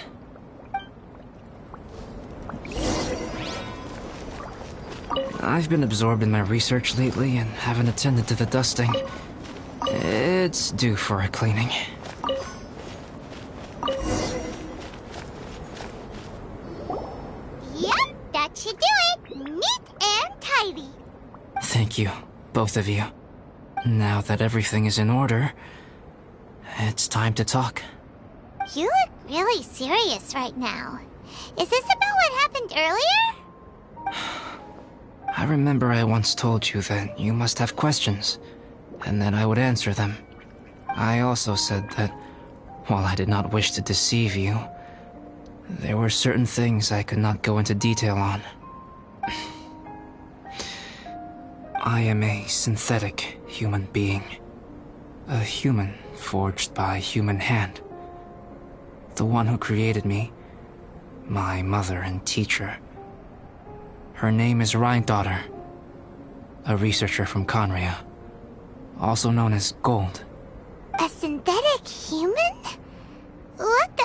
[SPEAKER 10] I've been absorbed in my research lately and haven't attended to the dusting. It's due for a cleaning.
[SPEAKER 3] Yep, that should do it. Neat and tidy.
[SPEAKER 10] Thank you, both of you. Now that everything is in order, it's time to talk.
[SPEAKER 3] You look really serious right now. Is this about what happened earlier?
[SPEAKER 10] I remember I once told you that you must have questions, and that I would answer them. I also said that, while I did not wish to deceive you, there were certain things I could not go into detail on. I am a synthetic human being. A human forged by human hand. The one who created me, my mother and teacher. Her name is Rhyndaughtr, a researcher from Khaenri'ah, also known as Gold.
[SPEAKER 3] A synthetic human? What the...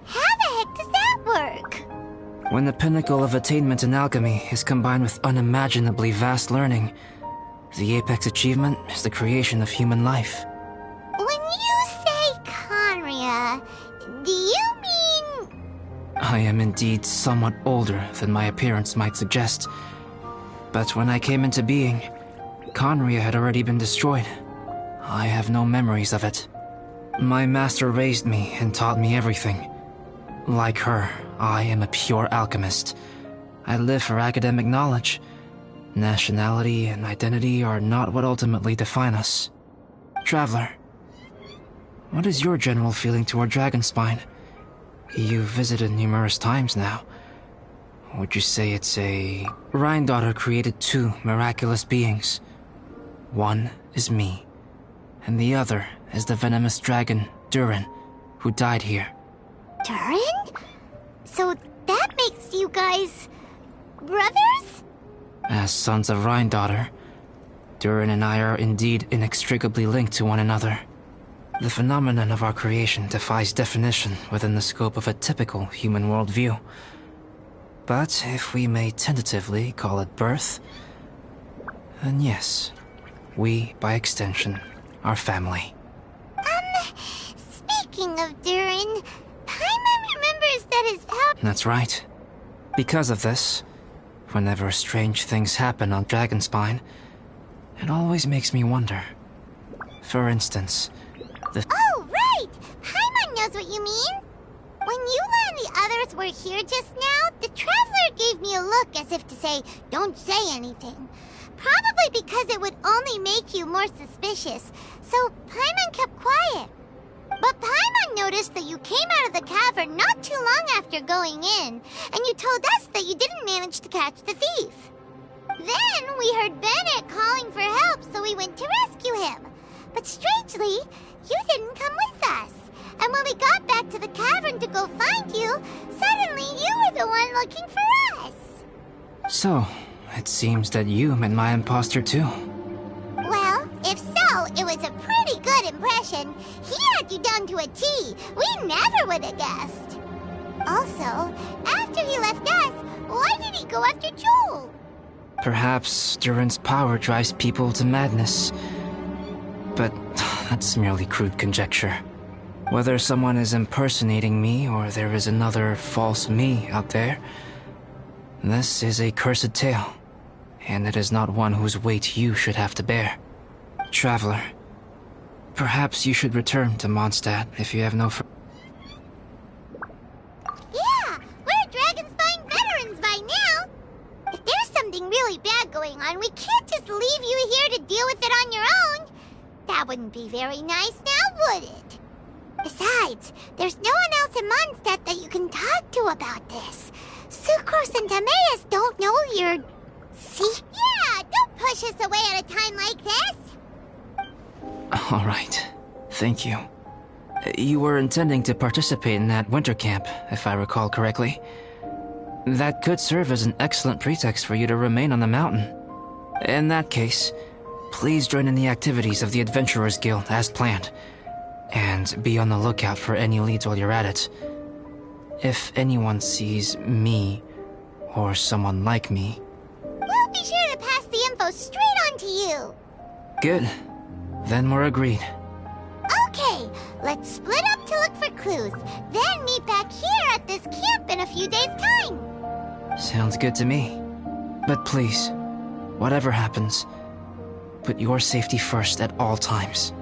[SPEAKER 3] How the heck does that work?
[SPEAKER 10] When the pinnacle of attainment in alchemy is combined with unimaginably vast learning, the apex achievement is the creation of human life.
[SPEAKER 3] When you say Khaenri'ah, do you mean...
[SPEAKER 10] I am indeed somewhat older than my appearance might suggest. But when I came into being, Khaenri'ah had already been destroyed. I have no memories of it. My master raised me and taught me everything. Like her, I am a pure alchemist. I live for academic knowledge. Nationality and identity are not what ultimately define us. Traveler, what is your general feeling toward Dragonspine? You've visited numerous times now. Would you say it's a... Rhyndaughtr created 2 miraculous beings. One is me, and the other is the venomous dragon, Durin, who died here.
[SPEAKER 3] Durin? So that makes you guys... brothers?
[SPEAKER 10] As sons of Rhyndaughtr, Durin and I are indeed inextricably linked to one another. The phenomenon of our creation defies definition within the scope of a typical human worldview. But if we may tentatively call it birth, then yes, we, by extension, are family.
[SPEAKER 3] Speaking of Durin, Paimon remembers that his power—
[SPEAKER 10] That's right. Because of this, whenever strange things happen on Dragonspine, it always makes me wonder. For instance,
[SPEAKER 3] Oh, right! Paimon knows what you mean! When Eula and the others were here just now, the Traveler gave me a look as if to say, don't say anything. Probably because it would only make you more suspicious, so Paimon kept quiet. But Paimon noticed that you came out of the cavern not too long after going in, and you told us that you didn't manage to catch the thief. Then we heard Bennett calling for help, so we went to rescue him. But strangely, you didn't come with us. And when we got back to the cavern to go find you, suddenly you were the one looking for us.
[SPEAKER 10] so, it seems that you met my imposter too.
[SPEAKER 3] Well, if so, it was a pretty good impression. He had you down to a T. We never would have guessed. Also, after he left us, why did he go after Joel?
[SPEAKER 10] Perhaps Durin's power drives people to madness. But that's merely crude conjecture. Whether someone is impersonating me or there is another false me out there, this is a cursed tale, and it is not one whose weight you should have to bear. Traveler, perhaps you should return to Mondstadt if you have no
[SPEAKER 3] Yeah, we're Dragonspine veterans by now. If there's something really bad going on, we can't just leave you here to deal with it on your own. That wouldn't be very nice now, would it? Besides, there's no one else in Mondstadt that you can talk to about this. Sucrose and Timaeus don't know you're... See? Yeah, don't push us away at a time like this.
[SPEAKER 10] All right. Thank you. You were intending to participate in that winter camp, if I recall correctly. That could serve as an excellent pretext for you to remain on the mountain. In that case, please join in the activities of the Adventurers Guild as planned. And be on the lookout for any leads while you're at it. If anyone sees me, or someone like me...
[SPEAKER 3] We'll be sure to pass the info straight on to you.
[SPEAKER 10] Good. Then we're agreed.
[SPEAKER 3] Okay, let's split up to look for clues, then meet back here at this camp in a few days' time.
[SPEAKER 10] Sounds good to me. But please, whatever happens, put your safety first at all times.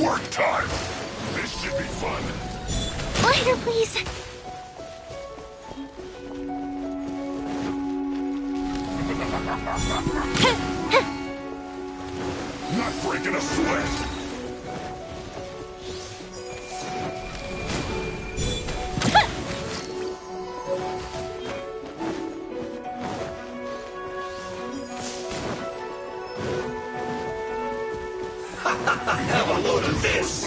[SPEAKER 6] Work time! This should be fun.
[SPEAKER 2] Lighter, please.
[SPEAKER 6] Not breaking a sweat!
[SPEAKER 8] Have a load of this!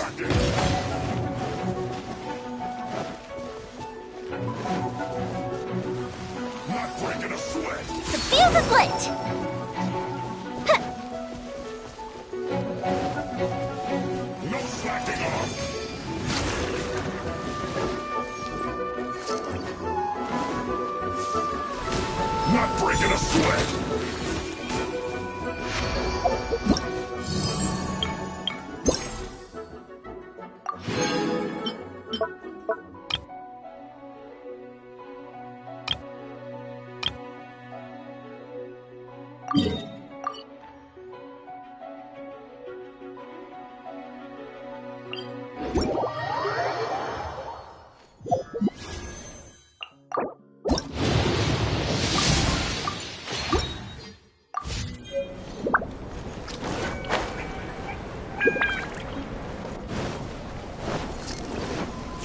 [SPEAKER 6] Not breaking a sweat!
[SPEAKER 2] The fuse is lit!
[SPEAKER 6] No slacking off! Not breaking a sweat!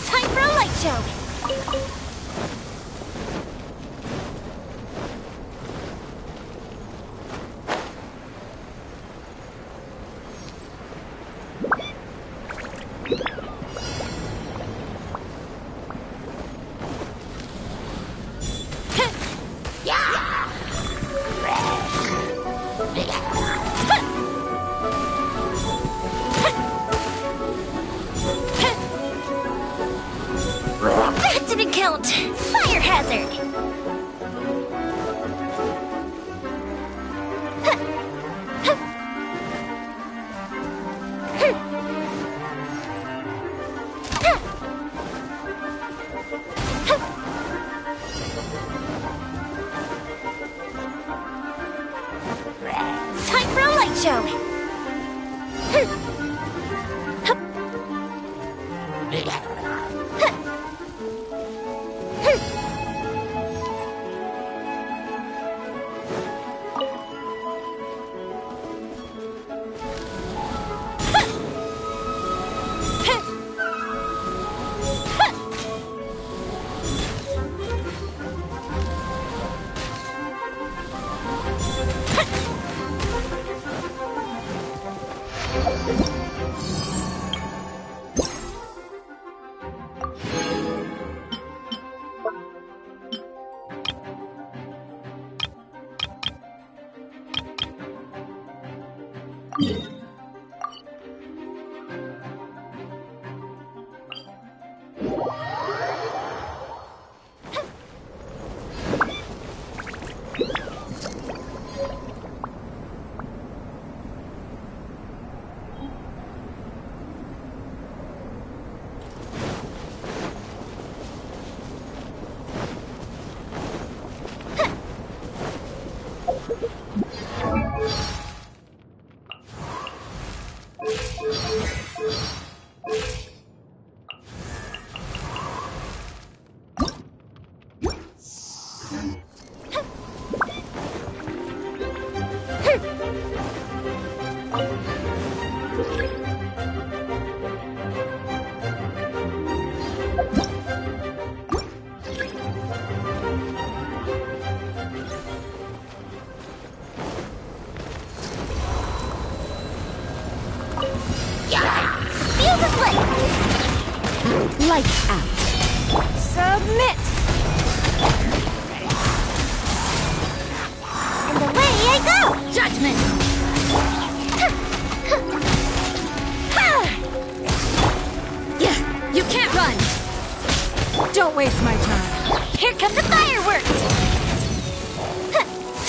[SPEAKER 2] Time for a light show! show!
[SPEAKER 5] Lights out.
[SPEAKER 2] Submit! And away I go!
[SPEAKER 5] Judgment! Yeah, you can't run!
[SPEAKER 2] Don't waste my time.
[SPEAKER 5] Here come the fireworks!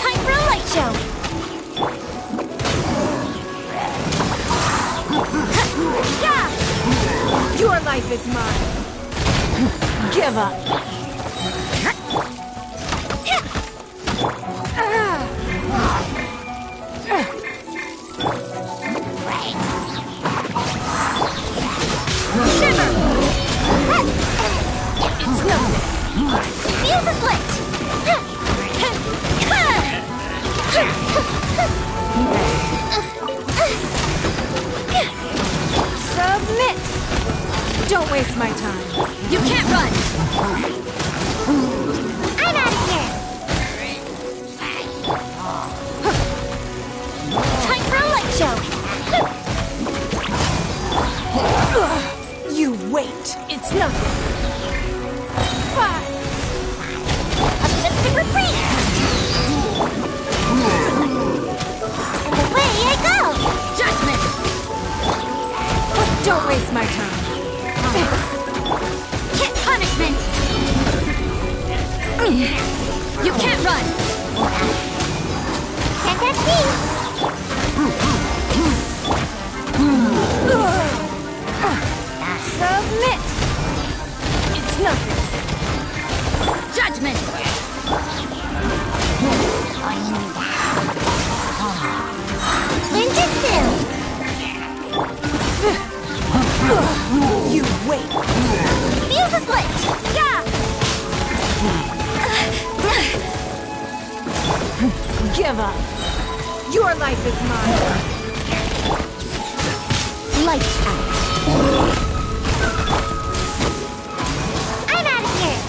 [SPEAKER 2] Time for a light show! Your life is mine. Give up.
[SPEAKER 5] Shimmer! It's nothing. Fuse is lit!
[SPEAKER 2] Submit! Don't waste my time.
[SPEAKER 5] You can't run!
[SPEAKER 3] I'm out of here!
[SPEAKER 2] Time for a light show! You wait. It's nothing.
[SPEAKER 3] Uplifting retreat! And away I go!
[SPEAKER 5] Judgment!
[SPEAKER 2] Don't waste my time.
[SPEAKER 5] Get punishment! You can't run!
[SPEAKER 3] Can't catch me!
[SPEAKER 2] Submit! It's nothing.
[SPEAKER 5] Judgment!
[SPEAKER 3] Ninjutsu!
[SPEAKER 2] You wait.
[SPEAKER 3] Fuse is lit!
[SPEAKER 5] Yeah!
[SPEAKER 2] Give up. Your life is mine.
[SPEAKER 5] Lights out.
[SPEAKER 3] I'm out of here!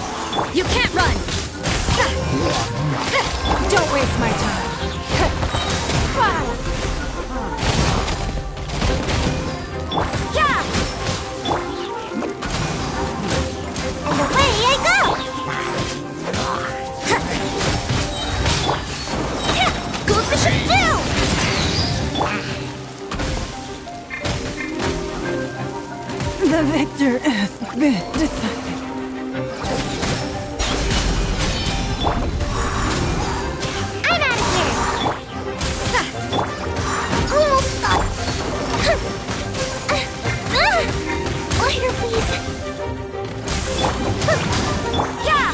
[SPEAKER 5] You can't run!
[SPEAKER 2] Don't waste my time.
[SPEAKER 5] Yeah!
[SPEAKER 3] And away I go!
[SPEAKER 5] Goldfish do!
[SPEAKER 2] The victor has been decided.
[SPEAKER 3] I'm out of here! Almost got lighter, please!
[SPEAKER 5] Yeah!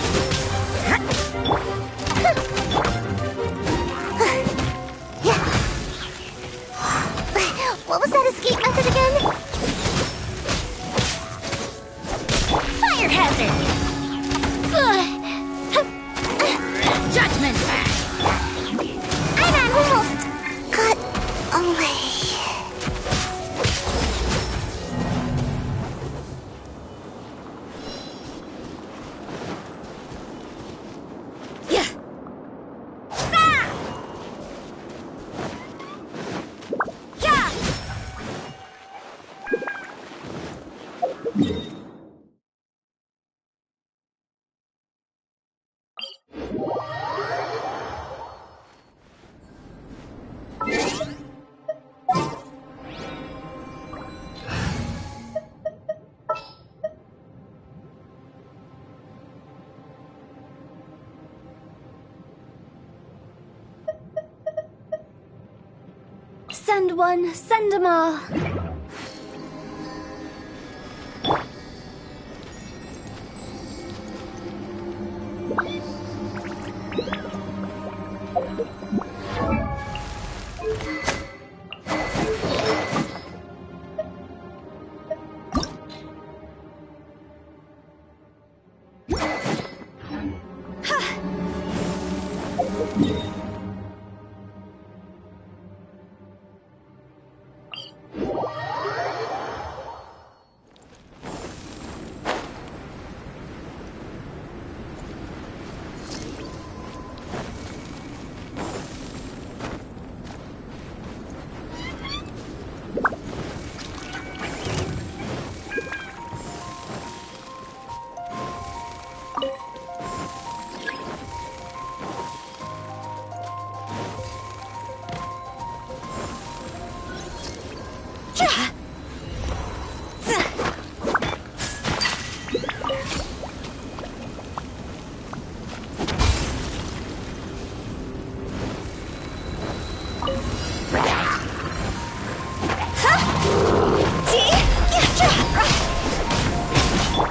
[SPEAKER 5] Send one, send 'em all.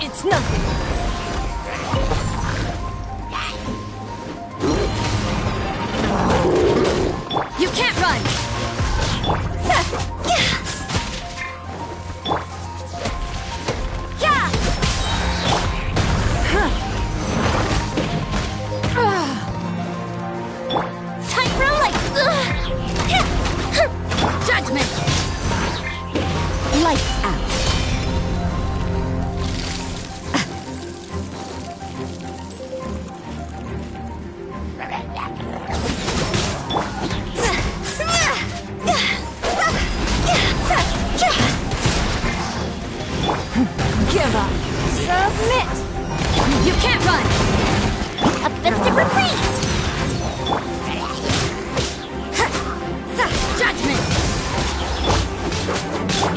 [SPEAKER 4] It's nothing.
[SPEAKER 5] You can't run!
[SPEAKER 3] Time for light!
[SPEAKER 5] Judgment! Lights out.
[SPEAKER 4] Give up. Submit.
[SPEAKER 5] You can't run!
[SPEAKER 3] A festive reprise!
[SPEAKER 5] Judgment!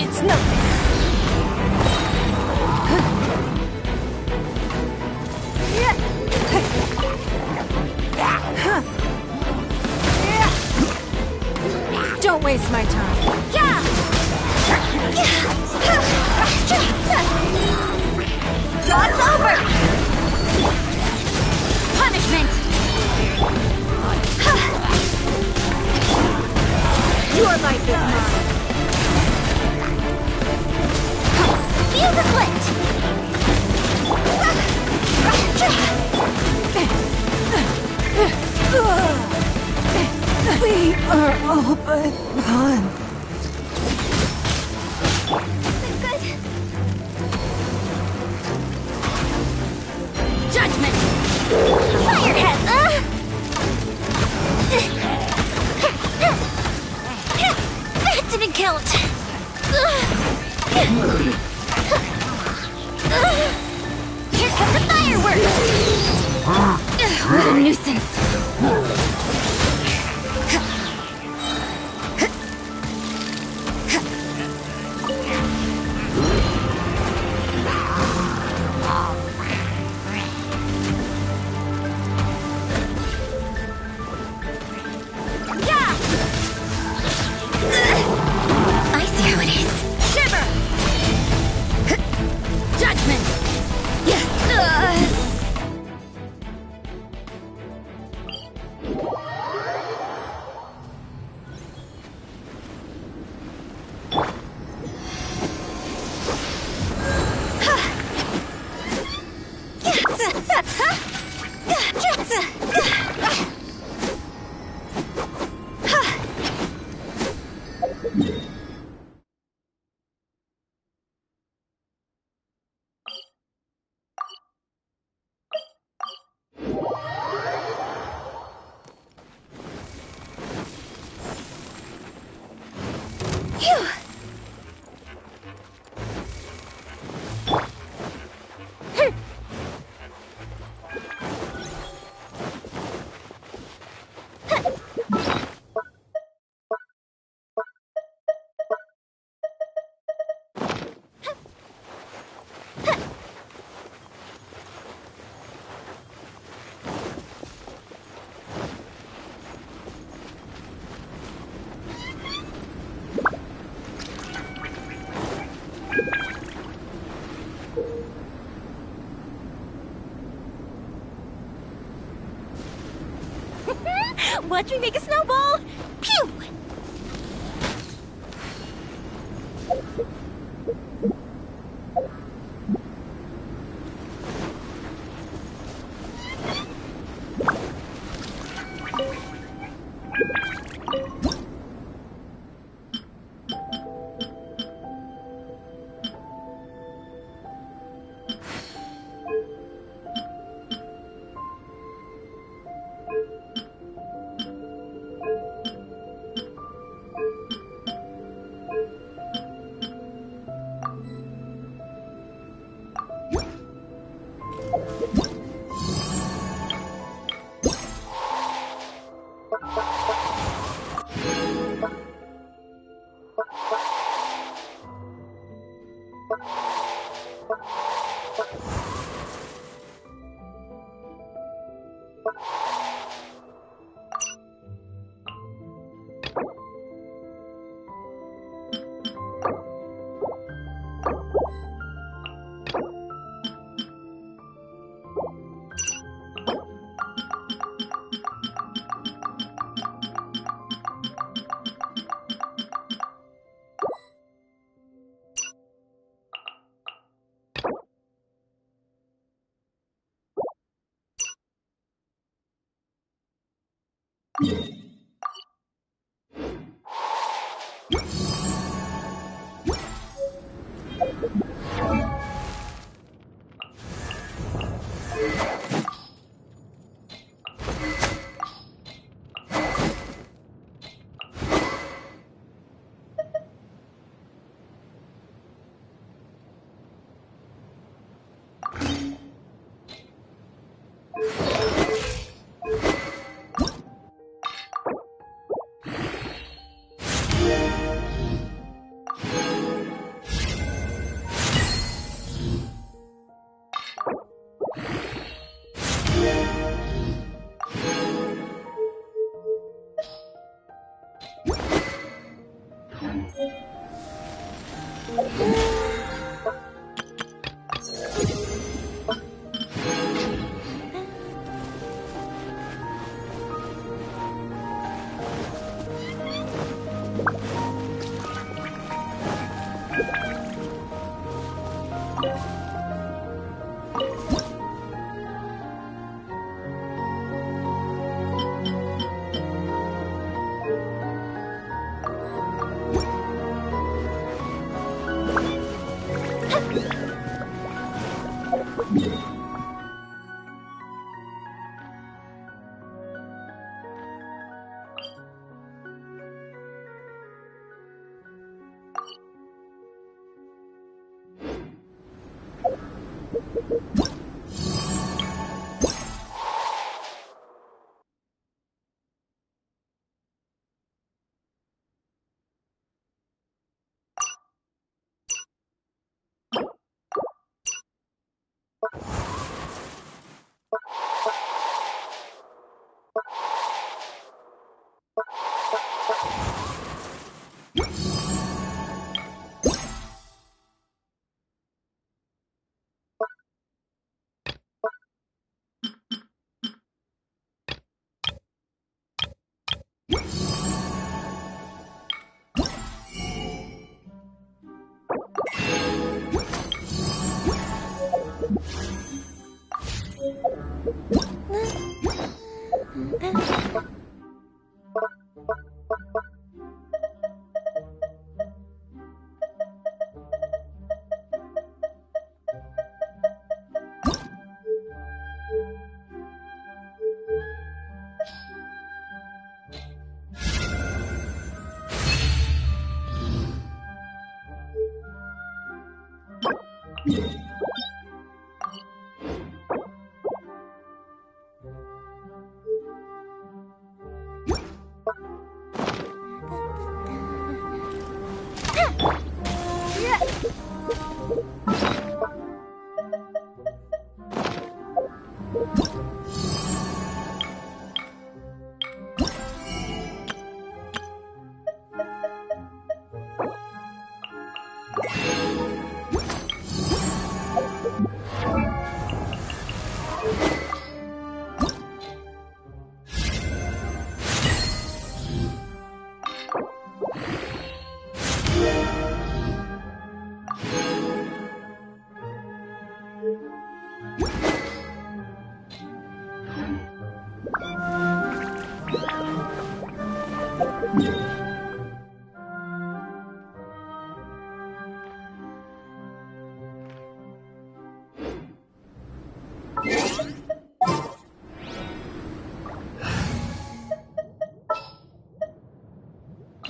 [SPEAKER 4] It's nothing. Don't waste my time.
[SPEAKER 5] God's over! Punishment!
[SPEAKER 4] Your life is mine.
[SPEAKER 5] Feel the split!
[SPEAKER 4] We are all but one.
[SPEAKER 5] Good. Judgment! Firehead! That didn't count! Here come the fireworks! What a nuisance! I see how it is. Shiver! Judgment! Phew! Watch me make a snowball! Pew!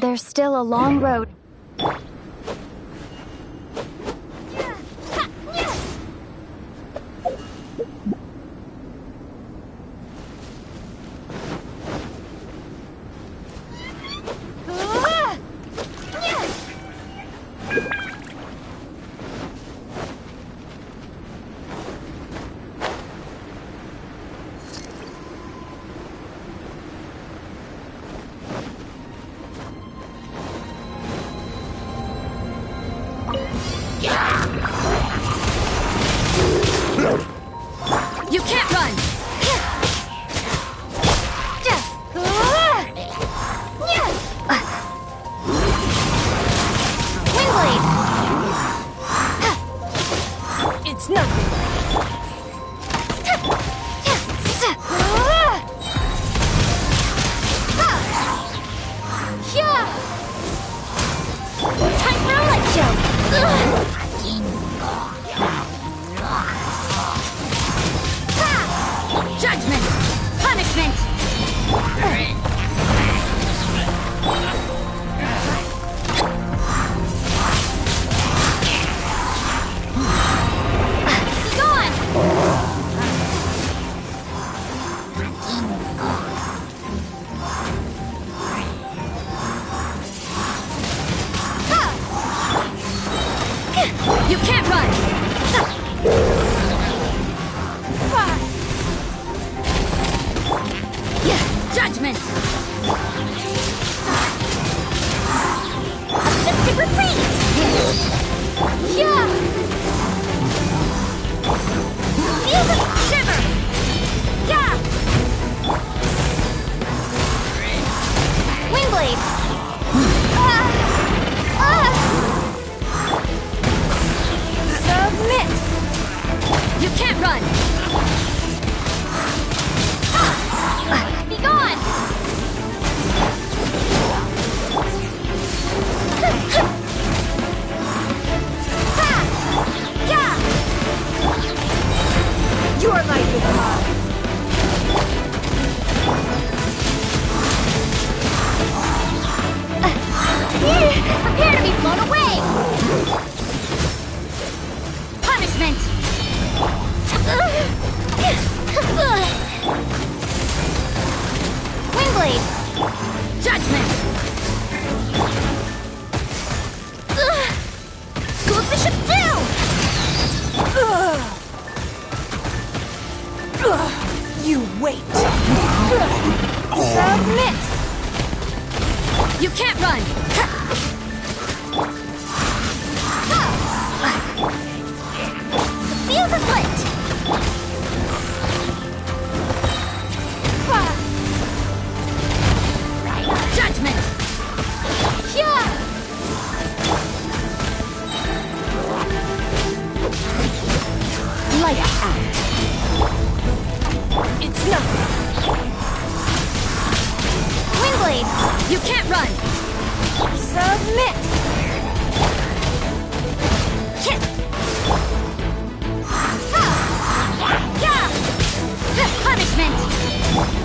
[SPEAKER 2] There's still a long road.
[SPEAKER 5] You can't run! Windblade!
[SPEAKER 4] It's nothing.
[SPEAKER 5] Time for a light show! Judgment! Punishment! Gone! You can't run! Judgment! Uplifted reprise! Yeah! Feel the shiver! Yeah! Windblade! Submit! You can't run! Be gone!
[SPEAKER 4] Your life is mine.
[SPEAKER 5] Prepare to be blown away! Punishment! Windblade! Judgment! School of Bishop 2!
[SPEAKER 4] You wait.
[SPEAKER 5] Submit! You can't run! The fuse is lit! Judgment! Yeah! Light out!
[SPEAKER 4] It's nothing.
[SPEAKER 5] Windblade! You can't run!
[SPEAKER 4] Submit.
[SPEAKER 5] Punishment!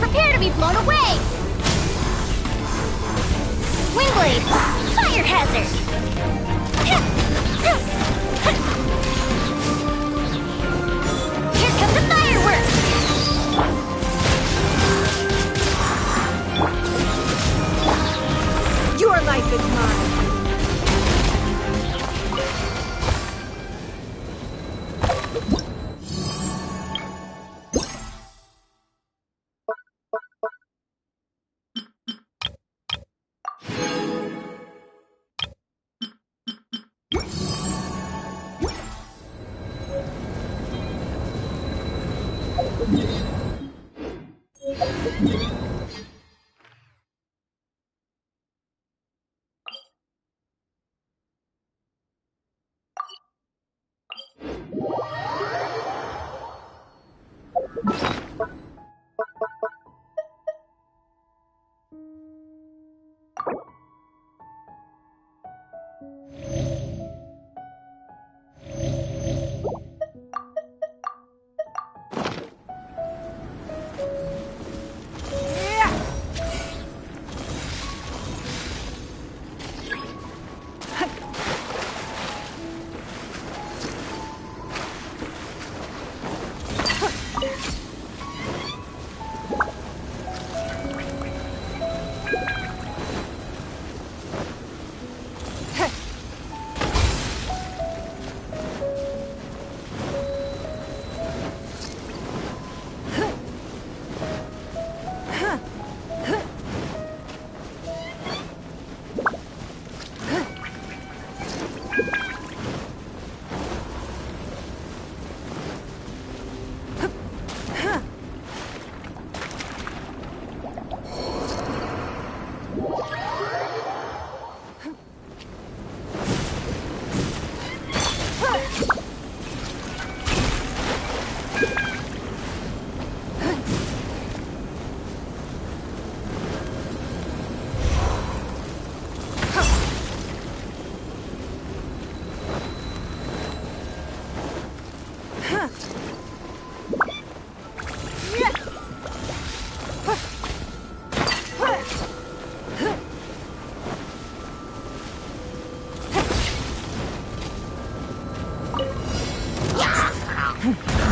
[SPEAKER 5] Prepare to be blown away! Windblade! Fire hazard! Here come the fireworks!
[SPEAKER 4] Your life is mine.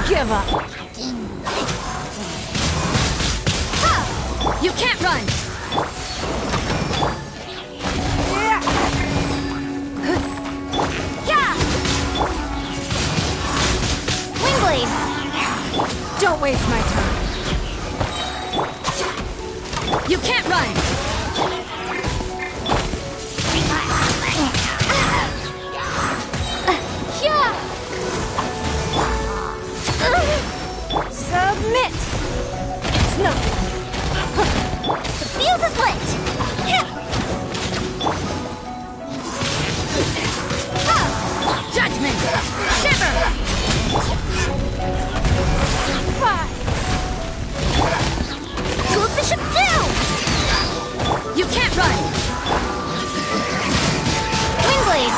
[SPEAKER 4] Give up.
[SPEAKER 5] You can't run! Yeah! Wingblade!
[SPEAKER 4] Don't waste my time.
[SPEAKER 5] You can't run!
[SPEAKER 4] Submit! It's nothing.
[SPEAKER 5] The fuse is lit! Judgment! Shiver! Cool Bishop 2! You can't run! Wingblade!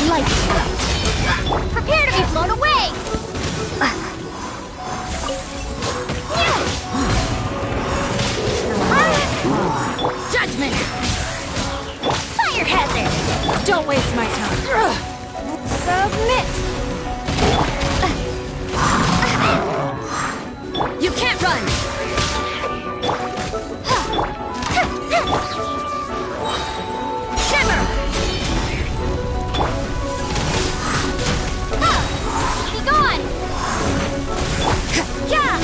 [SPEAKER 5] Light! Prepare to be blown away! Judgment! Fire hazard!
[SPEAKER 4] Don't waste my time. Submit!
[SPEAKER 5] You can't run! Shimmer! Be gone! Yeah!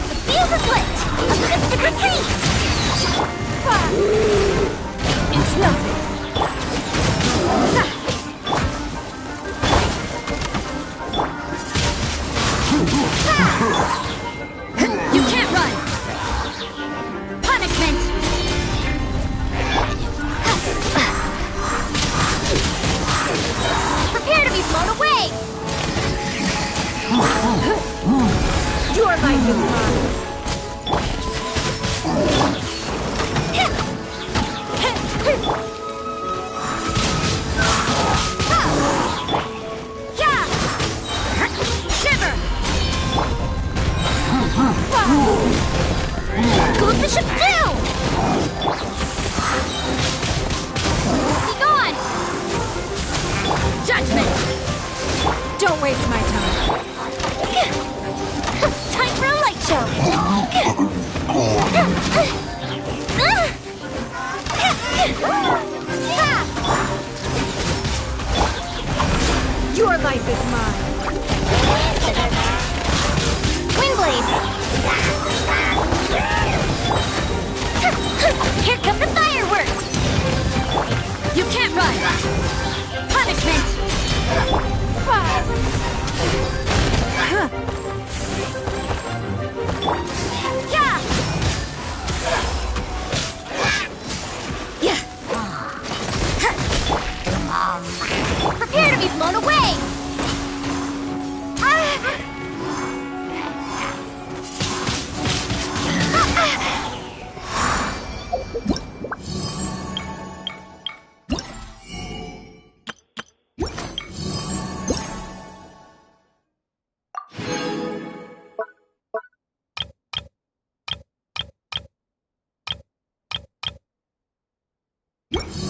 [SPEAKER 5] The fuse is lit! A mystic retreat!
[SPEAKER 4] It's nothing.
[SPEAKER 5] You can't run! Punishment! Prepare to be blown away!
[SPEAKER 4] Your life is mine.
[SPEAKER 5] Yeah! Shiver! Gold Bishop 2! Be gone! Judgment!
[SPEAKER 4] Don't waste my time.
[SPEAKER 5] Time for a light show!
[SPEAKER 4] Your life is mine.
[SPEAKER 5] Wingblade! Here come the fireworks! You can't run! Punishment! Yeah! Yeah! Prepare to be blown away!
[SPEAKER 6] Yes.